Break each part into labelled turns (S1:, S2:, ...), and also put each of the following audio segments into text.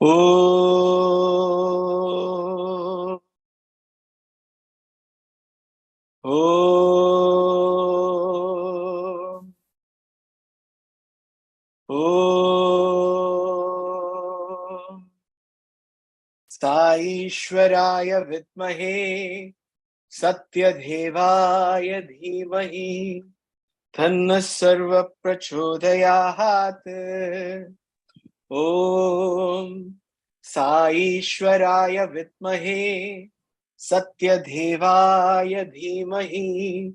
S1: Om. Om. Om. Sai Ishwaraya Vidmahe Satyadevaya Dhimahi Tanna Sarva Prachodayat. Om Sai Ishwaraya Vidmahe Satyadevaya Dhimahi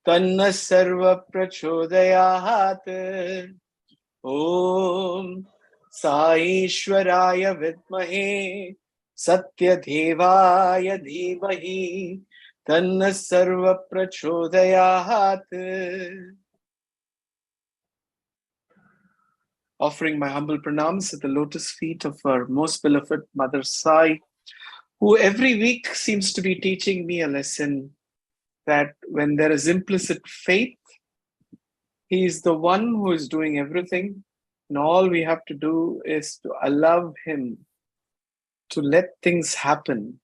S1: Tanna Sarva Prachodayat. Om Sai Ishwaraya Vidmahe Satyadevaya Dhimahi Tanna Sarva Prachodayat. Offering my humble pranams at the lotus feet of our most beloved Mother Sai, who every week seems to be teaching me a lesson that when there is implicit faith, He is the one who is doing everything, and all we have to do is to allow Him to let things happen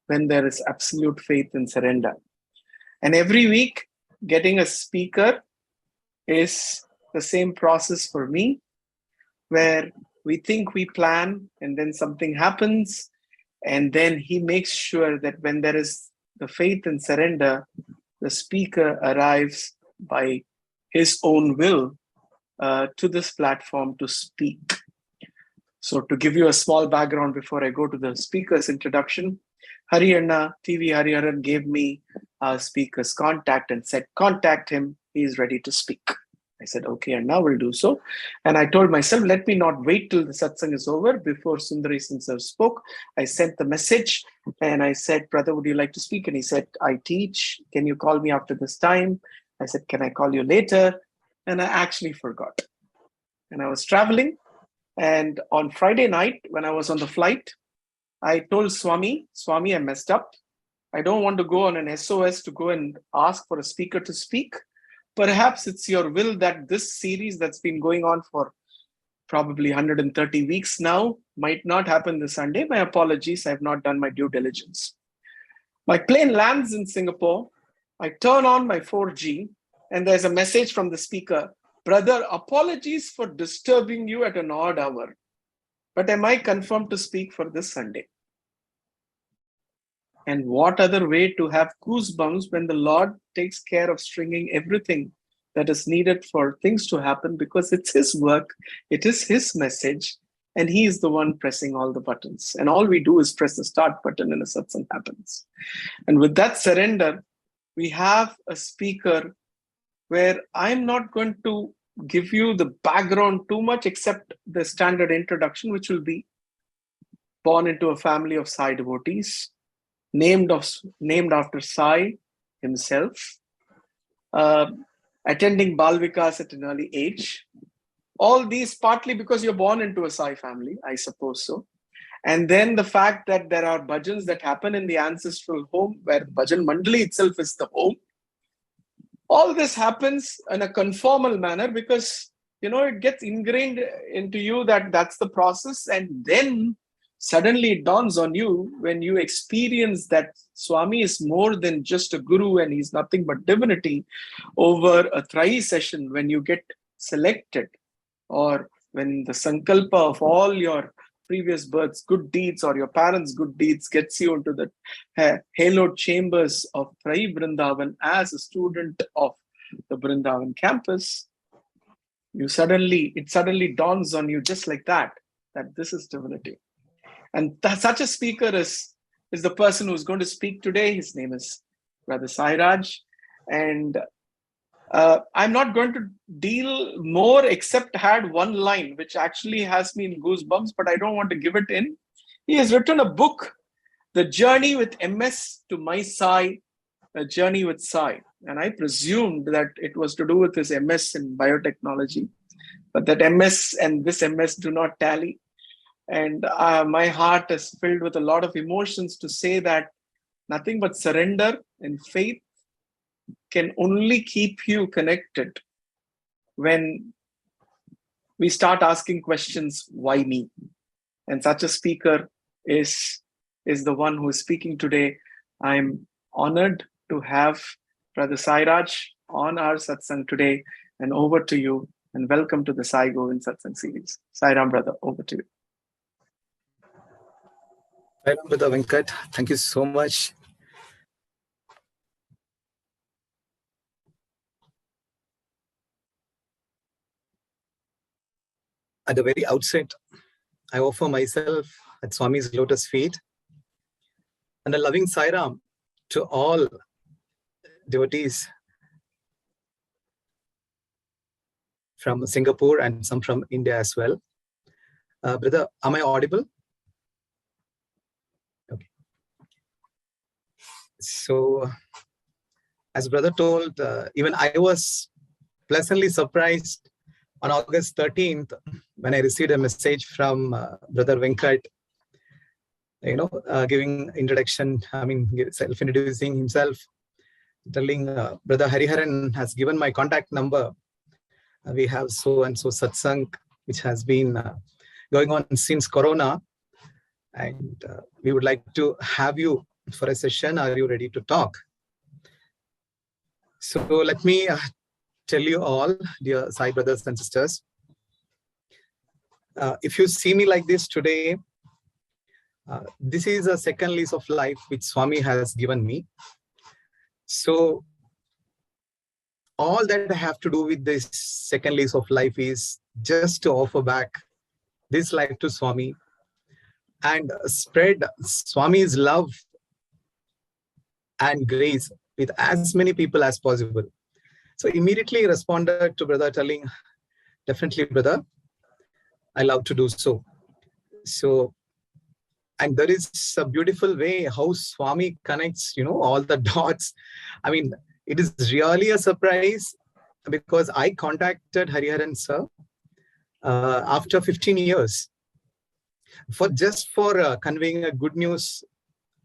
S1: when there is absolute faith and surrender. And every week, getting a speaker is the same process for me, where we think we plan and then something happens, and then he makes sure that when there is the faith and surrender, the speaker arrives by his own will to this platform to speak. So to give you a small background before I go to the speaker's introduction, Haryana TV Hariharan gave me a speaker's contact and said, contact him, he is ready to speak. I said, okay, and now we'll do so. And I told myself, let me not wait till the satsang is over before Sundari Sir spoke. I sent the message and I said, brother, would you like to speak? And he said, I teach. Can you call me after this time? I said, can I call you later? And I actually forgot. And I was traveling. And on Friday night, when I was on the flight, I told Swami, I messed up. I don't want to go on an SOS to go and ask for a speaker to speak. Perhaps it's your will that this series that's been going on for probably 130 weeks now might not happen this Sunday. My apologies, I have not done my due diligence. My plane lands in Singapore. I turn on my 4G and there's a message from the speaker. Brother, apologies for disturbing you at an odd hour, but am I confirmed to speak for this Sunday? And what other way to have goosebumps when the Lord takes care of stringing everything that is needed for things to happen, because it's His work, it is His message, and He is the one pressing all the buttons. And all we do is press the start button and a satsang happens. And with that surrender, we have a speaker where I'm not going to give you the background too much except the standard introduction, which will be born into a family of Sai devotees, named after Sai himself, attending Balvikas at an early age. All these partly because you're born into a Sai family, I suppose so. And then the fact that there are bhajans that happen in the ancestral home, where bhajan mandali itself is the home. All this happens in a conformal manner because, it gets ingrained into you that that's the process. And then suddenly it dawns on you when you experience that Swami is more than just a guru and he's nothing but divinity over a thrice session, when you get selected, or when the sankalpa of all your previous births, good deeds, or your parents' good deeds gets you into the haloed chambers of Trayee Brindavan as a student of the Brindavan campus. It suddenly dawns on you just like that this is divinity. And such a speaker is the person who's going to speak today. His name is Brother Sairaj. And I'm not going to deal more except had one line, which actually has me in goosebumps, but I don't want to give it in. He has written a book, The Journey with MS to My Sai, A Journey with Sai. And I presumed that it was to do with his MS in biotechnology, but that MS and this MS do not tally. And my heart is filled with a lot of emotions to say that nothing but surrender and faith can only keep you connected when we start asking questions, why me? And such a speaker is the one who is speaking today. I'm honored to have Brother Sairaj on our Satsangh today. And over to you, and welcome to the Sai Govind Satsangh series. Sairam, brother, over to you.
S2: Sairam, Brother Venkat, thank you so much. At the very outset, I offer myself at Swami's lotus feet and a loving Sairam to all devotees from Singapore and some from India as well. Brother, am I audible? Okay. So, as brother told, even I was pleasantly surprised on August 13th when I received a message from Brother Venkat, giving introduction, self-introducing himself, telling Brother Hariharan has given my contact number. We have so and so Satsangh, which has been going on since Corona. And we would like to have you for a session. Are you ready to talk? So let me tell you all, dear Sai brothers and sisters, if you see me like this today, this is a second lease of life which Swami has given me. So all that I have to do with this second lease of life is just to offer back this life to Swami and spread Swami's love and grace with as many people as possible. So immediately responded to brother telling, definitely brother, I love to do so. So, and there is a beautiful way how Swami connects, all the dots. I mean, it is really a surprise because I contacted Hariharan sir after 15 years for conveying a good news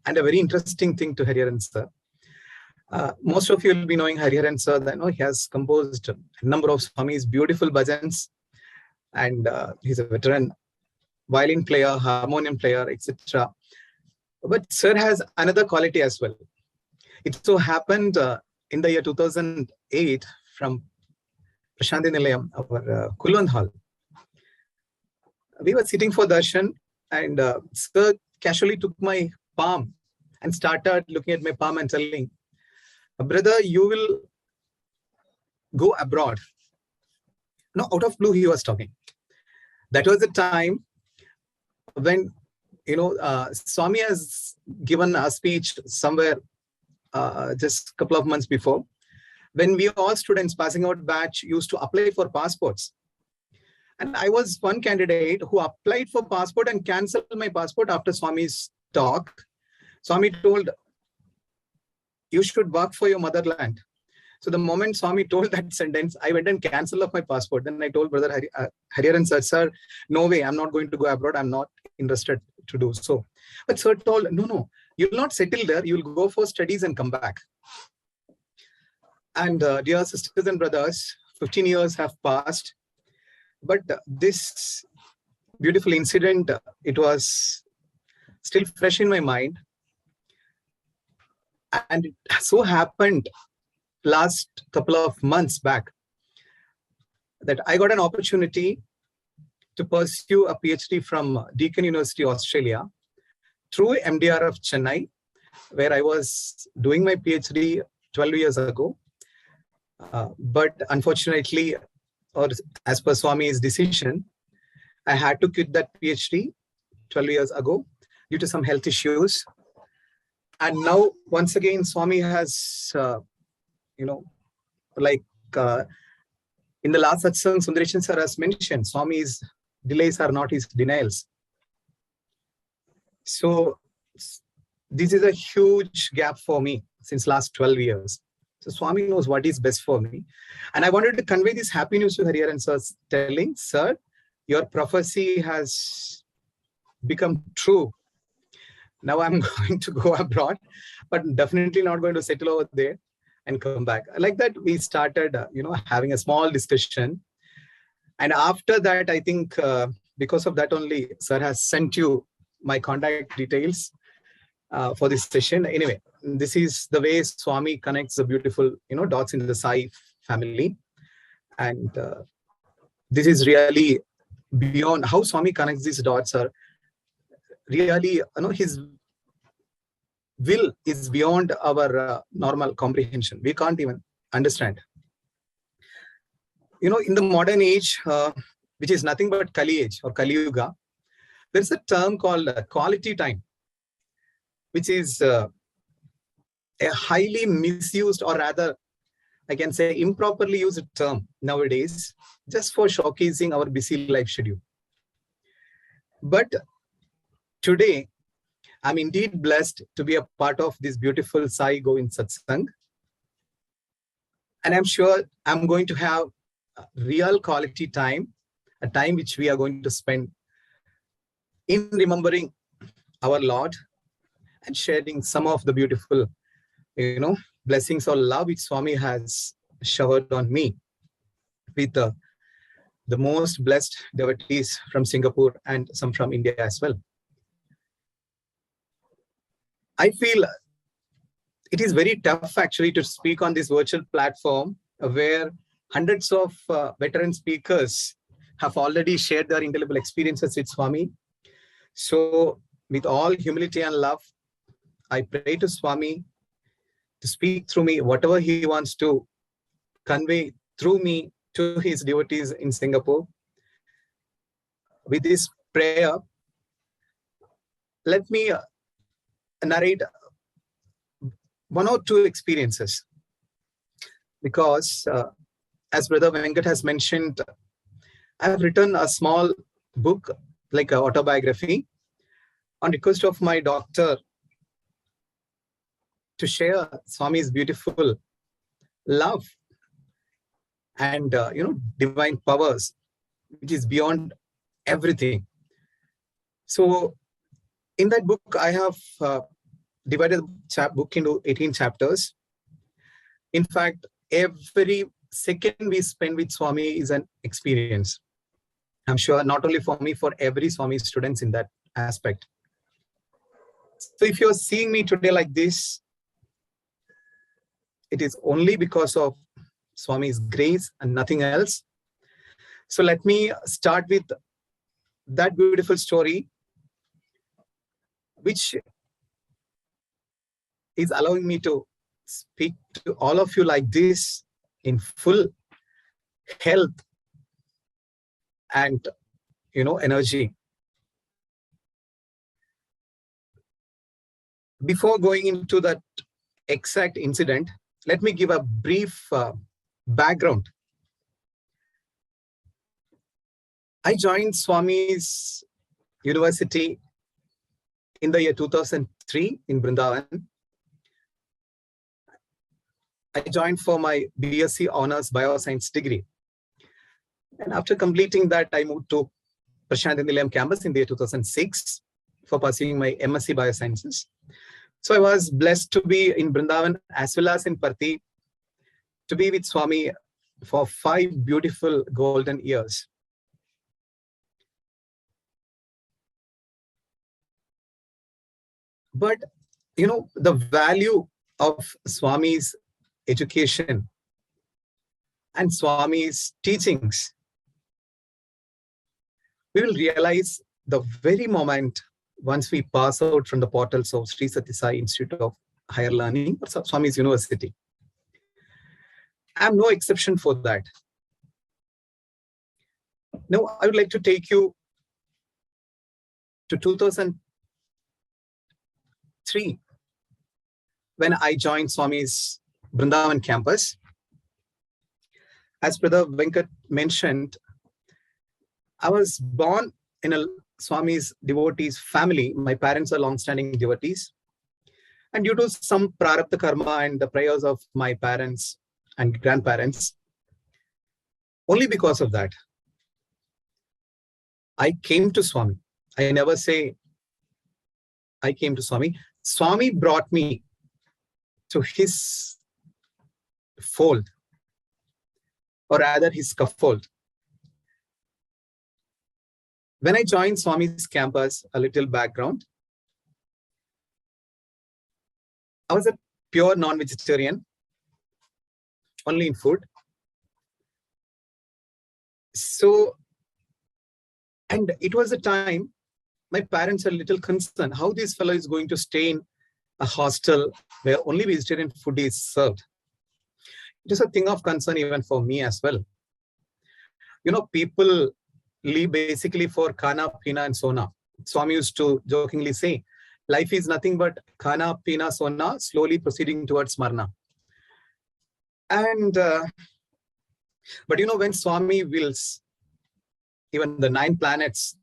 S2: and a very interesting thing to Hariharan sir. Most of you will be knowing Hariharan sir, that he has composed a number of Swami's beautiful bhajans, and he's a veteran violin player, harmonium player, etc. But sir has another quality as well. It so happened in the year 2008 from Prashanthi Nilayam, our Kulwant hall. We were sitting for darshan, and sir casually took my palm and started looking at my palm and telling, brother, you will go abroad. No, out of blue he was talking. That was the time when, Swami has given a speech somewhere just a couple of months before, when we all students passing out batch used to apply for passports. And I was one candidate who applied for passport and canceled my passport after Swami's talk. Swami told, you should work for your motherland. So the moment Swami told that sentence, I went and canceled off my passport. Then I told Brother Hariharan sir, no way, I'm not going to go abroad. I'm not interested to do so. But sir told, no, you'll not settle there. You'll go for studies and come back. And dear sisters and brothers, 15 years have passed. But this beautiful incident, it was still fresh in my mind. And it so happened last couple of months back that I got an opportunity to pursue a PhD from Deakin University, Australia, through MDR of Chennai, where I was doing my PhD 12 years ago. But unfortunately, or as per Swami's decision, I had to quit that PhD 12 years ago due to some health issues. And now, once again, Swami has, in the last satsang, Sundareshan sir has mentioned, Swami's delays are not his denials. So this is a huge gap for me since last 12 years. So Swami knows what is best for me. And I wanted to convey this happy news to Hariharan sir, telling, sir, your prophecy has become true. Now I'm going to go abroad, but definitely not going to settle over there and come back. Like that, we started, having a small discussion. And after that, I think because of that only, sir has sent you my contact details for this session. Anyway, this is the way Swami connects the beautiful, dots in the Sai family. And this is really beyond how Swami connects these dots are really, his will is beyond our normal comprehension. We can't even understand. In the modern age, which is nothing but Kali age or Kali Yuga, there's a term called quality time, which is a highly misused, or rather, I can say improperly used term nowadays, just for showcasing our busy life schedule. But today, I'm indeed blessed to be a part of this beautiful Sai Govind Satsangh. And I'm sure I'm going to have real quality time, a time which we are going to spend in remembering our Lord and sharing some of the beautiful, blessings or love which Swami has showered on me with the most blessed devotees from Singapore and some from India as well. I feel it is very tough actually to speak on this virtual platform where hundreds of veteran speakers have already shared their indelible experiences with Swami. So with all humility and love, I pray to Swami to speak through me whatever he wants to convey through me to his devotees in Singapore. With this prayer, let me narrate one or two experiences, because as Brother Venkat has mentioned, I have written a small book, like an autobiography, on request of my doctor, to share Swami's beautiful love and divine powers, which is beyond everything. So in that book, I have divided the book into 18 chapters. In fact, every second we spend with Swami is an experience. I'm sure not only for me, for every Swami students in that aspect. So if you're seeing me today like this, it is only because of Swami's grace and nothing else. So let me start with that beautiful story, which is allowing me to speak to all of you like this in full health and energy. Before going into that exact incident, let me give a brief background. I joined Swami's university in the year 2003 in Brindavan. I joined for my BSc Honors Biosciences degree. And after completing that, I moved to Prashanthi Nilayam campus in the year 2006 for pursuing my MSc Biosciences. So I was blessed to be in Brindavan as well as in Parthi, to be with Swami for 5 beautiful golden years. But, the value of Swami's education and Swami's teachings, we will realize the very moment once we pass out from the portals of Sri Sathya Sai Institute of Higher Learning or Swami's University. I am no exception for that. Now, I would like to take you to 2003, when I joined Swami's Brindavan campus. As Brother Venkat mentioned, I was born in a Swami's devotees family. My parents are long-standing devotees. And due to some prarabdha karma and the prayers of my parents and grandparents, only because of that, I came to Swami. I never say I came to Swami. Swami brought me to his fold, or rather his scaffold. When I joined Swami's campus, a little background, I was a pure non-vegetarian, only in food. So, and it was a time my parents are a little concerned how this fellow is going to stay in a hostel where only vegetarian food is served. It is a thing of concern even for me as well. You know, people live basically for khana, pina, and sona. Swami used to jokingly say, life is nothing but khana, pina, sona, slowly proceeding towards marna. And, but you know, when Swami wills, even the 9 planets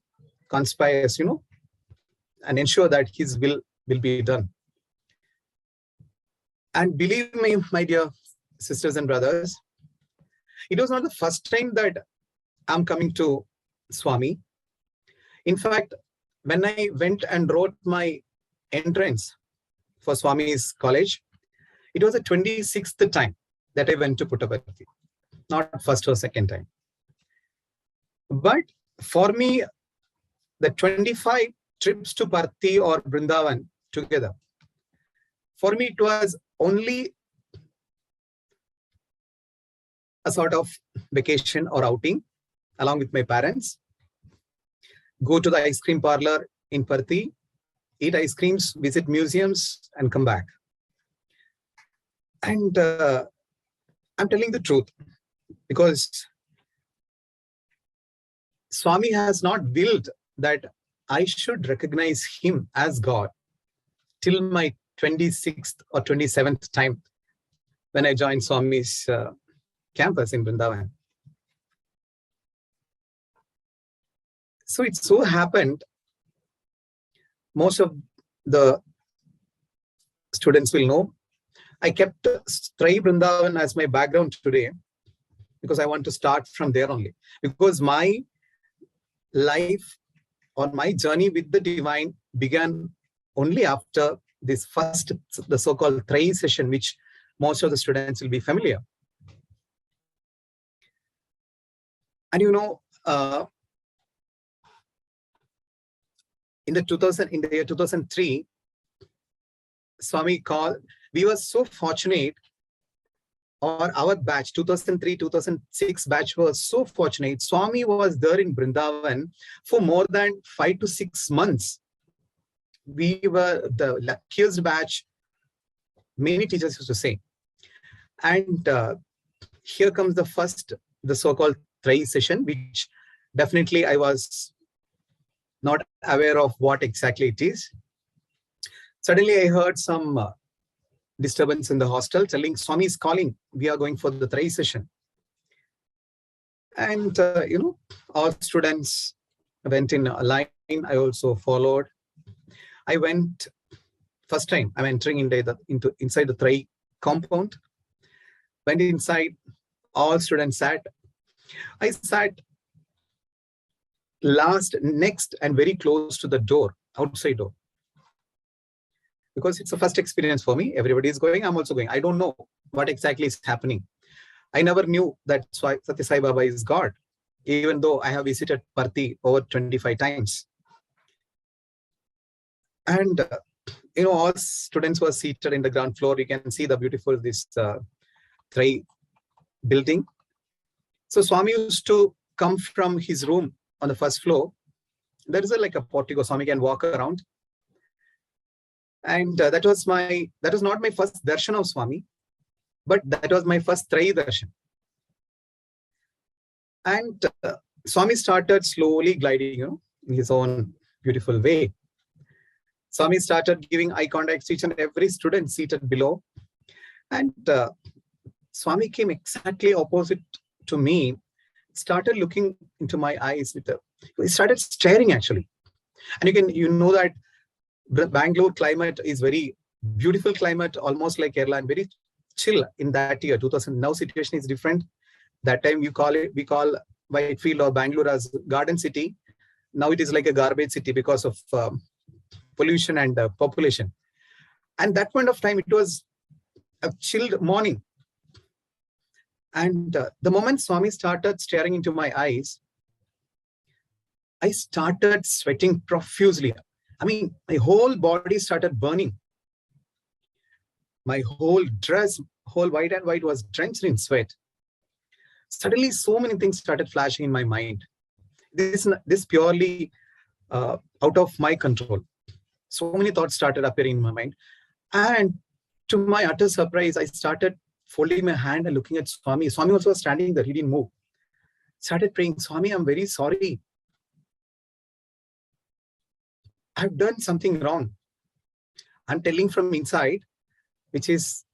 S2: conspires, you know, and ensure that his will be done. And believe me, my dear sisters and brothers, it was not the first time that I'm coming to Swami. In fact, when I went and wrote my entrance for Swami's college, it was the 26th time that I went to Puttaparthi, not first or second time. But for me, the 25 trips to Parthi or Brindavan together, for me, it was only a sort of vacation or outing along with my parents. Go to the ice cream parlor in Parthi, eat ice creams, visit museums, and come back. And I'm telling the truth, because Swami has not willed that I should recognize him as God till my 26th or 27th time when I joined Swami's campus in Brindavan. So it so happened, most of the students will know, I kept Trayee Brindavan as my background today because I want to start from there only. Because my life or my journey with the divine began only after this first, the so-called thrice session, which most of the students will be familiar. And you know, in the year 2003, Swami called, we were so fortunate, or our batch, 2003-2006 batch was so fortunate. Swami was there in Brindavan for more than 5 to 6 months. We were the luckiest batch, many teachers used to say. And here comes the so-called thrice session, which definitely I was not aware of what exactly it is. Suddenly I heard some disturbance in the hostel telling Swami is calling, we are going for the thrice session. And you know, all students went in a line. I also followed. I went, first time I'm entering inside the Trayee compound. Went inside, all students sat. I sat next and very close to the door, outside door. Because it's the first experience for me. Everybody is going, I'm also going. I don't know what exactly is happening. I never knew that Satya Sai Baba is God, even though I have visited Parthi over 25 times. And you know, all students were seated in the ground floor. You can see the beautiful Trayee building. So Swami used to come from his room on the first floor. There is like a portico. Swami can walk around. And that was not my first darshan of Swami, but that was my first Trayee darshan. And Swami started slowly gliding, you know, in his own beautiful way. Swami started giving eye contact to each and every student seated below. And Swami came exactly opposite to me, started looking into my eyes. He started staring actually. And you know that Bangalore climate is very beautiful climate, almost like Kerala, and very chill in that year, 2000. Now situation is different. That time we call Whitefield or Bangalore as garden city. Now it is like a garbage city because of pollution and population. And that point of time, it was a chilled morning. And the moment Swami started staring into my eyes, I started sweating profusely. I mean, my whole body started burning. My whole dress, whole white and white, was drenched in sweat. Suddenly, so many things started flashing in my mind. This purely out of my control. So many thoughts started appearing in my mind. And to my utter surprise, I started folding my hand and looking at Swami. Swami also was standing there. He didn't move. Started praying, Swami, I'm very sorry. I've done something wrong. I'm telling from inside, which is,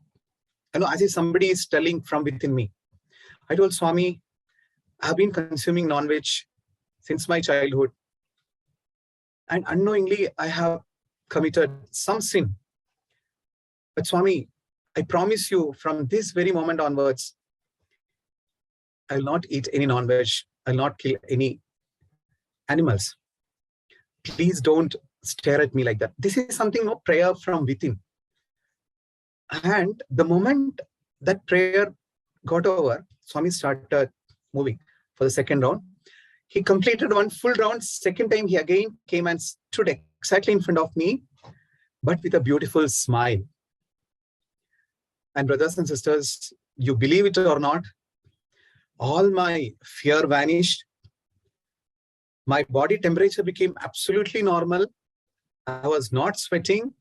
S2: as if somebody is telling from within me. I told Swami, I've been consuming non-veg since my childhood. And unknowingly, I have committed some sin. But Swami, I promise you, from this very moment onwards, I'll not eat any non-veg. I'll not kill any animals. Please don't stare at me like that. This is something, no prayer from within. And the moment that prayer got over, Swami started moving for the second round. He completed one full round. Second time, he again came and stood exactly in front of me, but with a beautiful smile. And brothers and sisters, you believe it or not, all my fear vanished. My body temperature became absolutely normal. I was not sweating.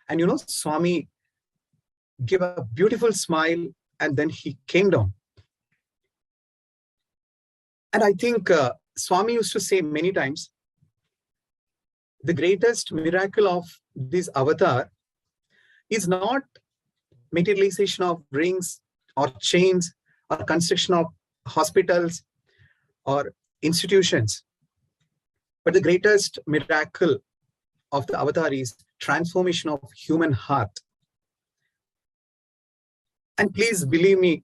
S2: And Swami gave a beautiful smile, and then he came down. And I think Swami used to say many times, the greatest miracle of this avatar is not materialization of rings or chains or construction of hospitals or institutions. But the greatest miracle of the avatar is transformation of human heart. And please believe me,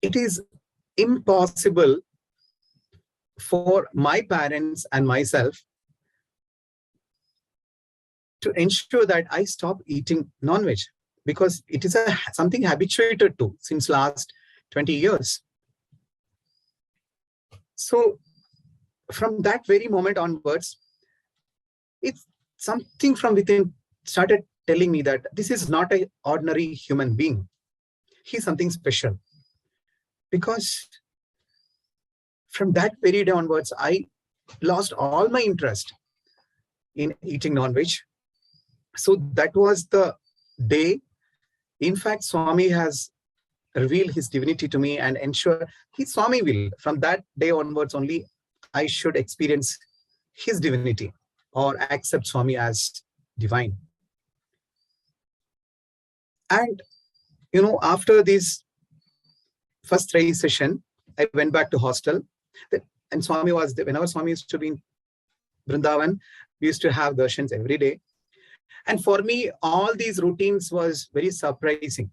S2: it is impossible for my parents and myself to ensure that I stop eating non-veg, because it is something habituated to since last 20 years. So from that very moment onwards, it's something from within started telling me that this is not an ordinary human being. He's something special. Because from that very day onwards, I lost all my interest in eating non-veg. So that was the day. In fact, Swami has revealed his divinity to me and ensure his Swami will. From that day onwards only, I should experience his divinity or accept Swami as divine. And, after this first thrice session, I went back to hostel. And Swami was there. Whenever Swami used to be in Brindavan, we used to have darshans every day. And for me, all these routines was very surprising.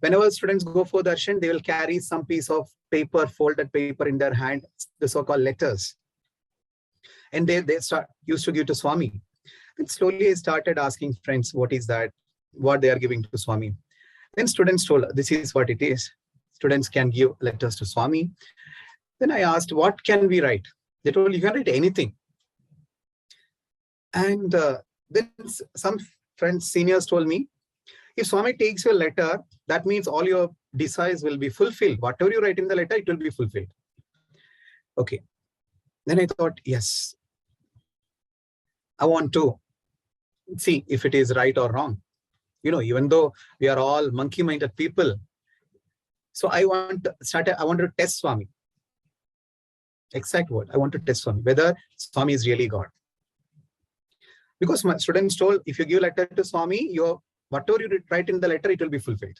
S2: Whenever students go for darshan, they will carry some piece of paper, folded paper in their hand, the so-called letters. And they used to give to Swami. And slowly I started asking friends, what is that? What they are giving to Swami. Then students told, this is what it is. Students can give letters to Swami. Then I asked, what can we write? They told, you can write anything. And then some friends, seniors told me, if Swami takes your letter, that means all your desires will be fulfilled. Whatever you write in the letter, it will be fulfilled. Okay. Then I thought, yes, I want to see if it is right or wrong. Even though we are all monkey-minded people. So I want to test Swami. Exact word. I want to test Swami, whether Swami is really God. Because my students told, if you give a letter to Swami, whatever you write in the letter, it will be fulfilled.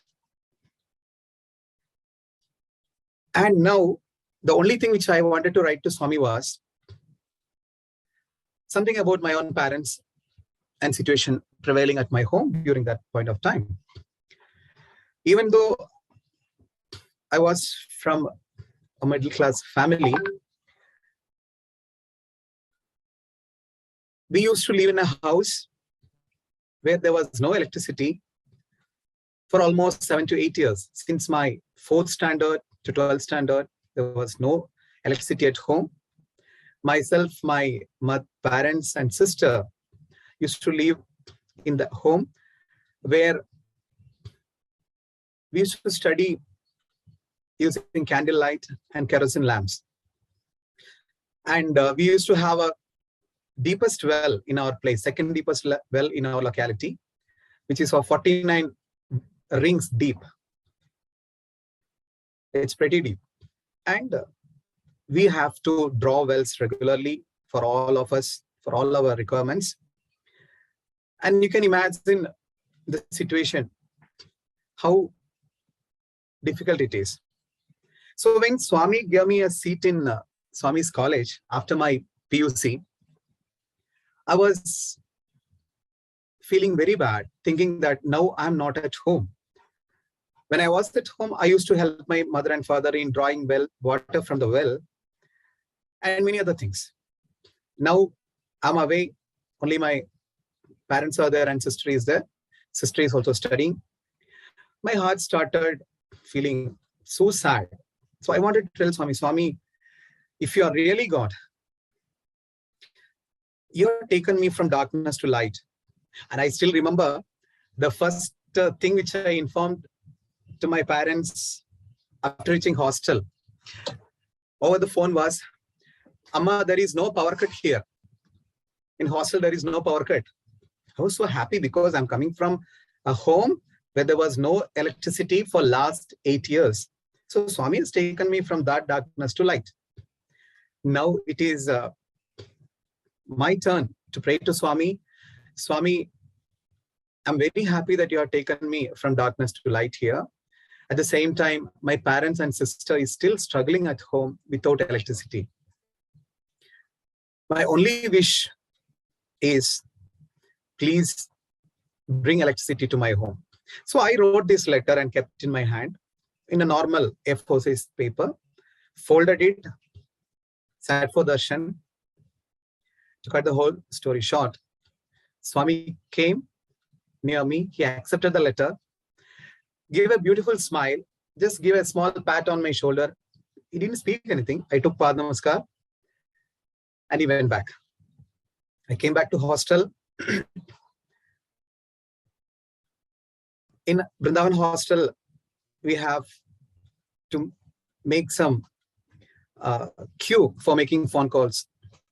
S2: And now, the only thing which I wanted to write to Swami was something about my own parents and situation prevailing at my home during that point of time. Even though I was from a middle-class family, we used to live in a house where there was no electricity for almost 7 to 8 years. Since my 4th standard to 12th standard, there was no electricity at home. myself, my parents and sister used to live in the home where we used to study using candlelight and kerosene lamps. And we used to have a deepest well in our place, second deepest well in our locality, which is of 49 rings deep. It's pretty deep. And we have to draw wells regularly for all of us, for all our requirements. And you can imagine the situation, how difficult it is. So when Swami gave me a seat in Swami's college after my PUC, I was feeling very bad, thinking that now I'm not at home. When I was at home, I used to help my mother and father in drawing water from the well and many other things. Now I'm away, only my parents are there and sister is there. Sister is also studying. My heart started feeling so sad. So I wanted to tell Swami, Swami, if you are really God, you have taken me from darkness to light. And I still remember the first thing which I informed to my parents after reaching hostel over the phone was, Amma, there is no power cut here. In hostel, there is no power cut. I was so happy because I'm coming from a home where there was no electricity for last 8 years. So Swami has taken me from that darkness to light. Now it is my turn to pray to Swami. Swami, I'm very happy that you have taken me from darkness to light here. At the same time, my parents and sister is still struggling at home without electricity. My only wish is, please bring electricity to my home. So I wrote this letter and kept it in my hand in a normal A4 size paper, folded it, sat for darshan. To cut the whole story short, Swami came near me, he accepted the letter, gave a beautiful smile, just gave a small pat on my shoulder. He didn't speak anything. I took Pad Namaskar and he went back. I came back to hostel. In Brindavan hostel, we have to make some queue for making phone calls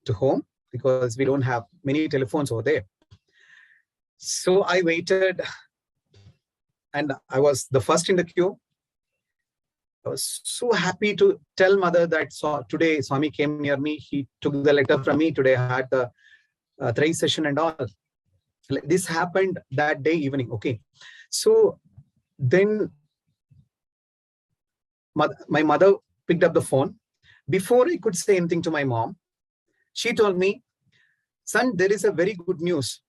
S2: to home because we don't have many telephones over there. So I waited and I was the first in the queue. I was so happy to tell mother that today Swami came near me. He took the letter from me. Today I had the thrice session and all. This happened that day evening. Okay. So then my mother picked up the phone. Before I could say anything to my mom, she told me, son, there is a very good news.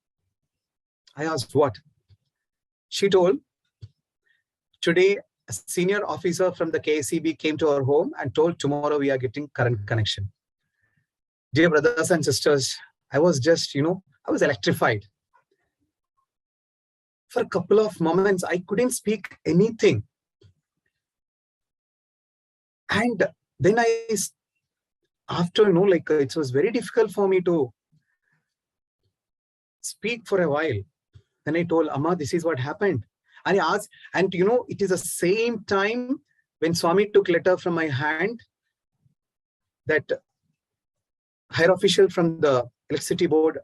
S2: I asked what? She told, today a senior officer from the KCB came to our home and told tomorrow we are getting current connection. Dear brothers and sisters, I was just, I was electrified. For a couple of moments, I couldn't speak anything. And then after, it was very difficult for me to speak for a while. Then I told Amma, this is what happened. And I asked, and it is the same time when Swami took letter from my hand, that higher official from the electricity board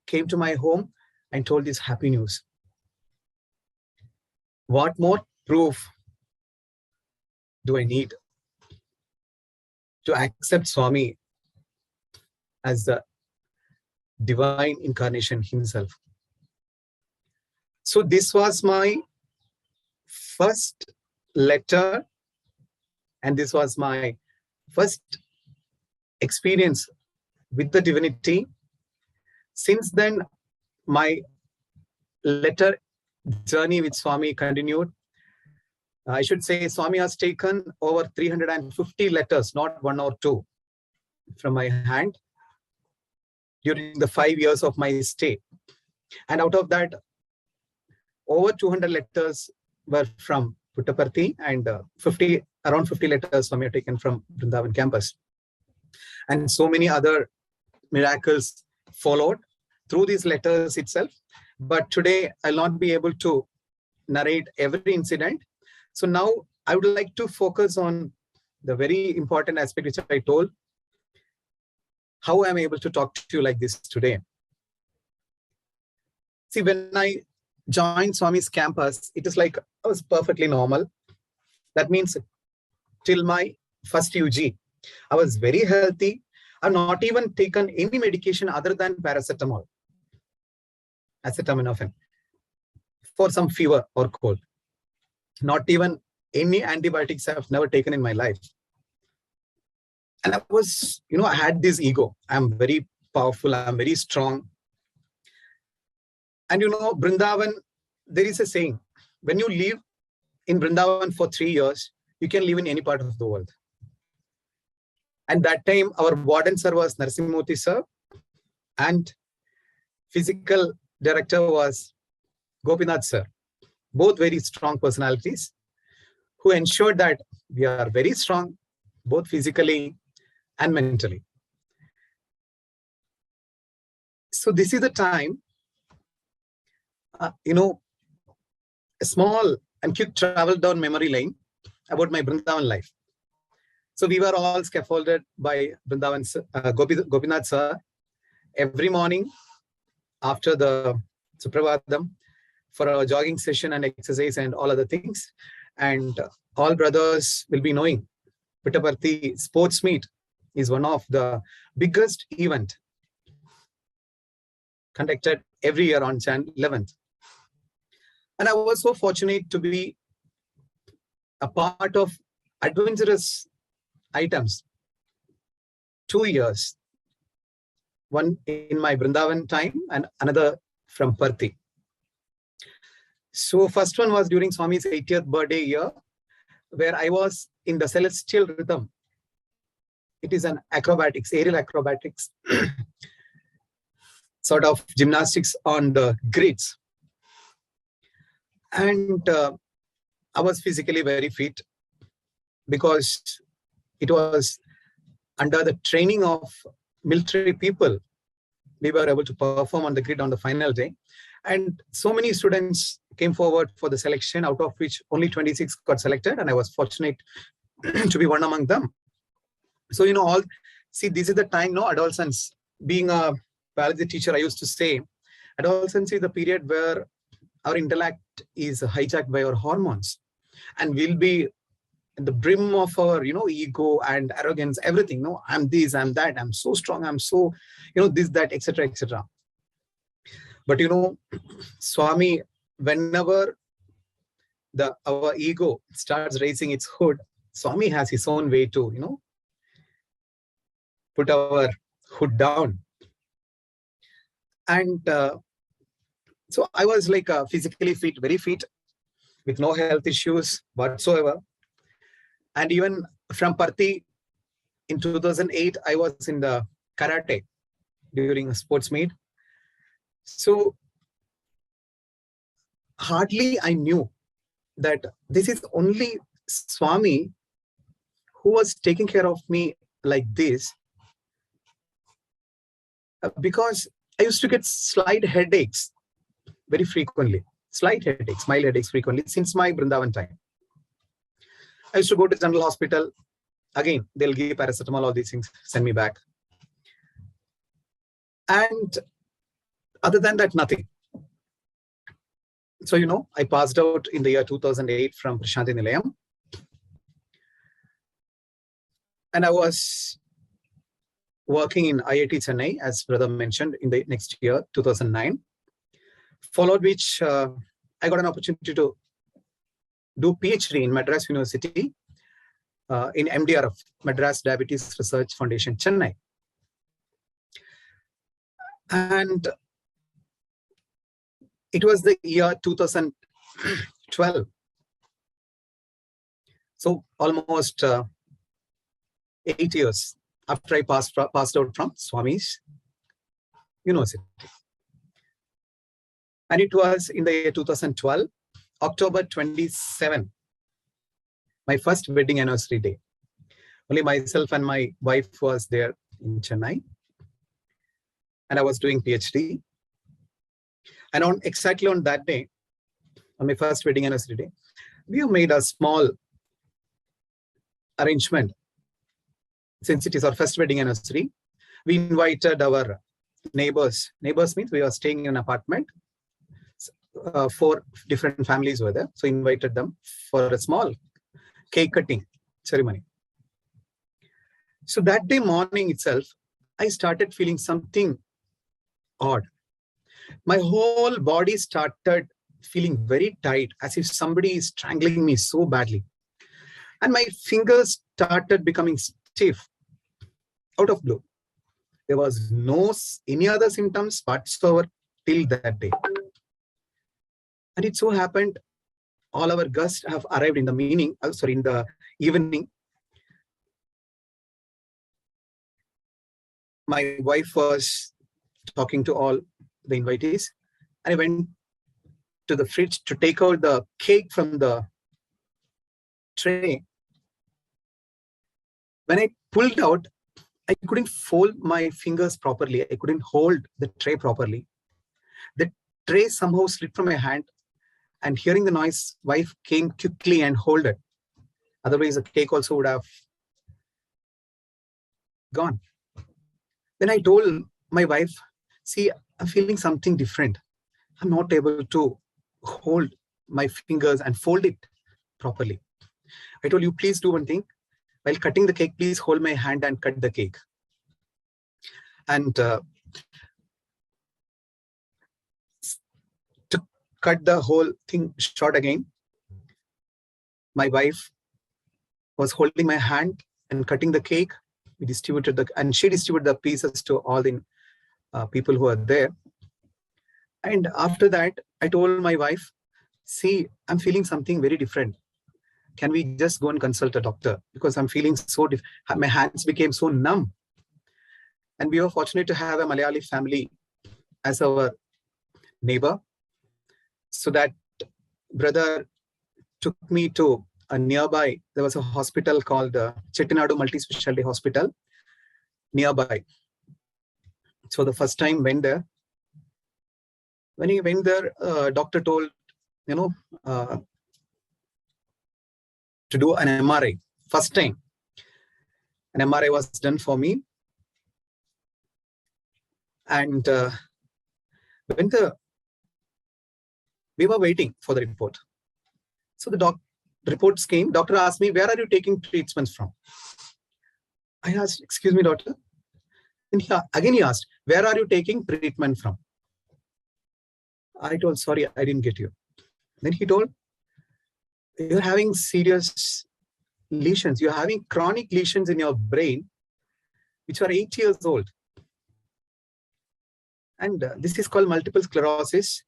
S2: came to my home and told this happy news. What more proof do I need to accept Swami as the divine incarnation himself? So this was my first letter, and this was my first experience with the divinity. Since then, my letter journey with Swami continued. I should say Swami has taken over 350 letters, not one or two, from my hand during the 5 years of my stay. And out of that, over 200 letters were from Puttaparthi and around 50 letters Swami had taken from Brindavan campus. And so many other miracles followed through these letters itself. But today, I'll not be able to narrate every incident. So now I would like to focus on the very important aspect which I told, how I'm able to talk to you like this today. See, when I joined Swami's campus, it is like I was perfectly normal. That means till my first UG, I was very healthy. I've not even taken any medication other than paracetamol, acetaminophen, for some fever or cold. Not even any antibiotics I've never taken in my life. And I was, I had this ego. I'm very powerful. I'm very strong. And Brindavan, there is a saying, when you live in Brindavan for 3 years, you can live in any part of the world. And that time, our warden sir was Narasimurthy sir, and physical director was Gopinath sir. Both very strong personalities who ensured that we are very strong, both physically and mentally. So this is the time, a small and quick travel down memory lane about my Brindavan life. So we were all scaffolded by Brindavan Gopinath sir every morning after the Suprabhatam for a jogging session and exercise and all other things. And all brothers will be knowing Puttaparthi sports meet is one of the biggest event conducted every year on Jan 11th. And I was so fortunate to be a part of adventurous items. 2 years. One in my Brindavan time and another from Parthi. So first one was during Swami's 80th birthday year, where I was in the celestial rhythm. It is an acrobatics, aerial acrobatics, sort of gymnastics on the grids. And I was physically very fit because it was under the training of military people. We were able to perform on the grid on the final day. And so many students came forward for the selection, out of which only 26 got selected. And I was fortunate to be one among them. So, this is the time, adolescence. Being a biology teacher, I used to say, adolescence is the period where our intellect is hijacked by our hormones. And we'll be at the brim of our, ego and arrogance, everything. No, I'm this, I'm that, I'm so strong, I'm so, this, that, etc., etc. But, Swami, whenever our ego starts raising its hood, Swami has his own way to, put our hood down. And so I was like physically fit, very fit, with no health issues whatsoever. And even from Parthi, in 2008, I was in the karate during a sports meet. So hardly I knew that this is only Swami who was taking care of me like this, because I used to get slight headaches very frequently, slight headaches, mild headaches frequently since my Brindavan time. I used to go to general hospital. Again, they'll give paracetamol, all these things, send me back. And other than that, nothing. So, I passed out in the year 2008 from Prashanthi Nilayam. And I was working in IIT Chennai, as brother mentioned, in the next year, 2009. Followed which I got an opportunity to do PhD in Madras University in MDRF, Madras Diabetes Research Foundation, Chennai. And it was the year 2012. So almost 8 years after I passed out from Swami's University. And it was in the year 2012, October 27, my first wedding anniversary day. Only myself and my wife was there in Chennai. And I was doing PhD. And exactly on that day, on my first wedding anniversary day, we made a small arrangement. Since it is our first wedding anniversary, we invited our neighbors. Neighbors means we were staying in an apartment. 4 different families were there. So invited them for a small cake cutting ceremony. So that day morning itself, I started feeling something odd. My whole body started feeling very tight, as if somebody is strangling me so badly. And my fingers started becoming stiff out of blue. There was no any other symptoms whatsoever till that day. And it so happened, all our guests have arrived in the in the evening. My wife was talking to all the invitees, and I went to the fridge to take out the cake from the tray. When I pulled out, I couldn't fold my fingers properly. I couldn't hold the tray properly. The tray somehow slipped from my hand, and hearing the noise, wife came quickly and held it. Otherwise, the cake also would have gone. Then I told my wife, see, I'm feeling something different. I'm not able to hold my fingers and fold it properly. I told you, please do one thing. While cutting the cake, please hold my hand and cut the cake. And to cut the whole thing short again, my wife was holding my hand and cutting the cake. We distributed and she distributed the pieces to all the people who are there. And after that, I told my wife, see, I'm feeling something very different. Can we just go and consult a doctor? Because I'm feeling so my hands became so numb. And we were fortunate to have a Malayali family as our neighbor. So that brother took me to a nearby, there was a hospital called Chettinadu Multi-Specialty Hospital nearby. So the first time went there. When he went there, doctor told, to do an MRI. First time, an MRI was done for me. And we were waiting for the report. So the reports came. Doctor asked me, where are you taking treatments from? I asked, excuse me, doctor. And again he asked, where are you taking treatment from? I told, sorry, I didn't get you. Then he told, you're having serious lesions. You're having chronic lesions in your brain, which are 8 years old. And this is called multiple sclerosis.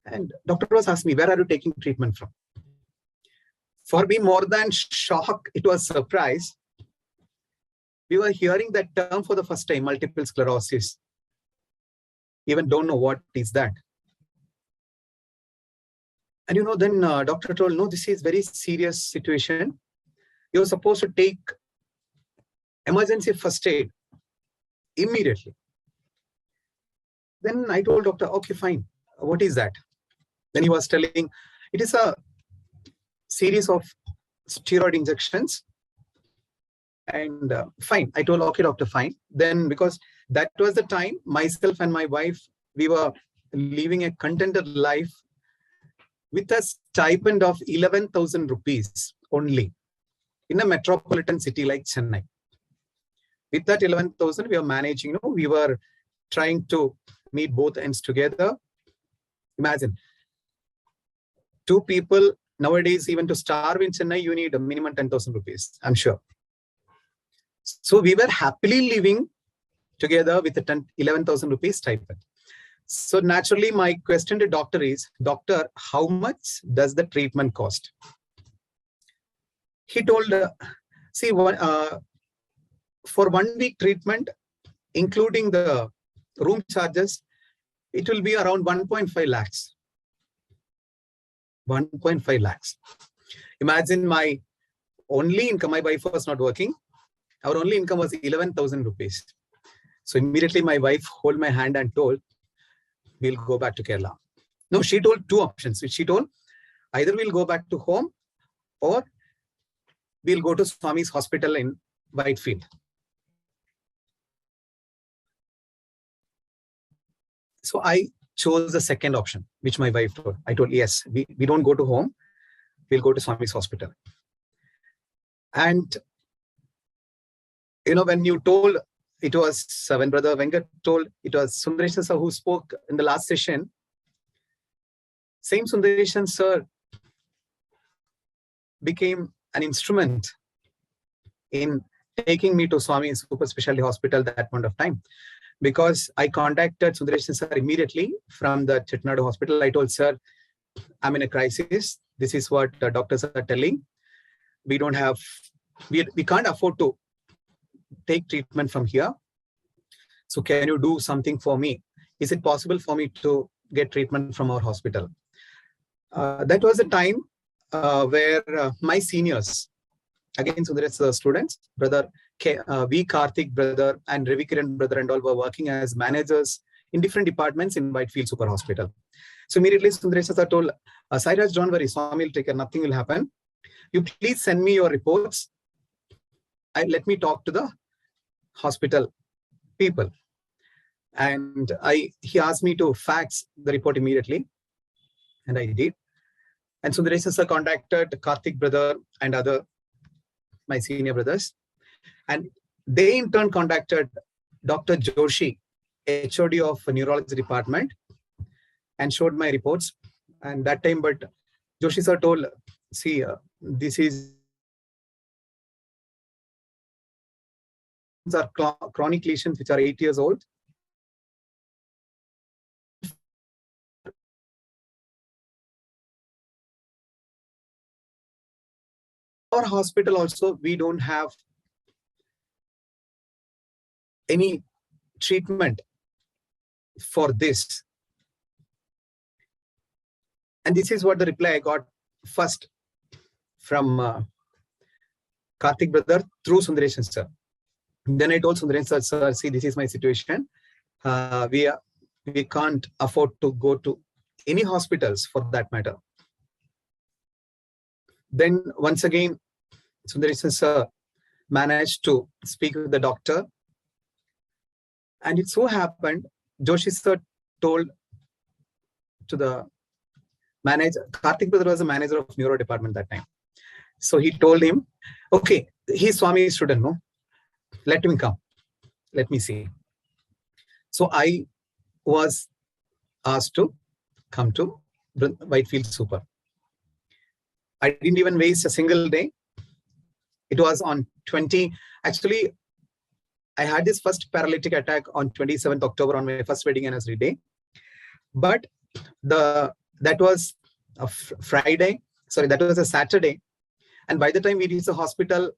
S2: And doctor was asking me, where are you taking treatment from? For me, more than shock, it was surprise. We were hearing that term for the first time, multiple sclerosis. Even don't know what is that. And then doctor told, no, this is very serious situation. You're supposed to take emergency first aid immediately. Then I told doctor, okay, fine. What is that? Then he was telling, it is a series of steroid injections. And fine. I told, okay, doctor, fine. Then because that was the time, myself and my wife, we were living a contented life with a stipend of 11,000 rupees only in a metropolitan city like Chennai. With that 11,000, we were managing, we were trying to meet both ends together. Imagine, 2 people nowadays, even to starve in Chennai, you need a minimum 10,000 rupees, I'm sure. So we were happily living together with a 11,000 rupees stipend. So naturally, my question to doctor is, doctor, how much does the treatment cost? He told, see, for 1 week treatment, including the room charges, it will be around 1.5 lakhs. 1.5 lakhs. Imagine my only income, my wife was not working. Our only income was 11,000 rupees. So immediately my wife hold my hand and told, we'll go back to Kerala. No, she told two options. She told, either we'll go back to home or we'll go to Swami's hospital in Whitefield. So I chose the second option, which my wife told. I told, yes, we don't go to home. We'll go to Swami's hospital. And, when you told, it was when Brother Venkat told, it was Sundaresan sir who spoke in the last session. Same Sundaresan sir became an instrument in taking me to Swami Super Specialty Hospital that point of time. Because I contacted Sundaresan sir immediately from the Chettinad hospital. I told, sir, I'm in a crisis. This is what the doctors are telling. We don't have, we can't afford to take treatment from here. So can you do something for me? Is it possible for me to get treatment from our hospital? That was a time where my seniors, again, Sundaresan students, Brother V. Karthik brother and Ravi Kiran brother and all were working as managers in different departments in Whitefield Super Hospital. So immediately Sundaresan sir told, Sairaj, don't worry, Swami will take care, nothing will happen. You please send me your reports. Let me talk to the hospital people. And he asked me to fax the report immediately. And I did. And Sundaresan sir contacted Karthik brother and my senior brothers. And they in turn contacted Dr. Joshi, HOD of neurology department, and showed my reports. And that time, but Joshi sir told, see, this is are chronic lesions which are 8 years old. Our hospital also, we don't have any treatment for this. And this is what the reply I got first from Karthik brother through Sundaresan sir. Then I told Sundaresan sir, see, this is my situation. We can't afford to go to any hospitals for that matter. Then once again, Sundaresan sir managed to speak with the doctor. And it so happened, Joshi sir told to the manager, Karthik brother was a manager of neuro department that time. So he told him, okay, he's Swami's student, no? Let him come. Let me see. So I was asked to come to Whitefield Super. I didn't even waste a single day. It was on 20. Actually, I had this first paralytic attack on 27th October on my first wedding anniversary day. But that was a Friday. Sorry, that was a Saturday. And by the time we reached the hospital,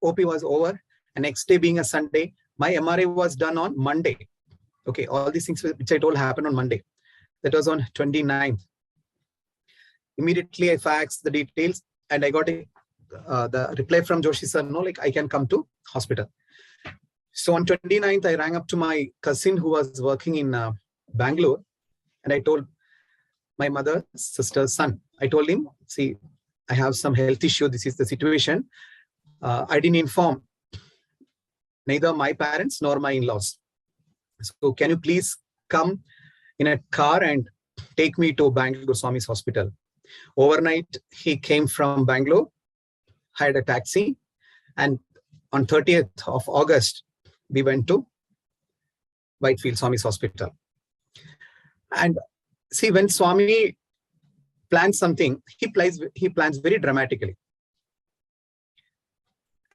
S2: OP was over. And next day being a Sunday, my MRI was done on Monday. Okay, all these things which I told happened on Monday. That was on 29th. Immediately I faxed the details and I got the reply from Joshi sir, no, like I can come to hospital. So on 29th, I rang up to my cousin who was working in Bangalore. And I told my mother, sister's son, I told him, see, I have some health issue. This is the situation. I didn't inform neither my parents nor my in-laws. So can you please come in a car and take me to Bangalore Swami's hospital? Overnight, he came from Bangalore, hired a taxi, and on 30th of August, we went to Whitefield Swami's hospital. And see, when Swami plans something, he plans very dramatically.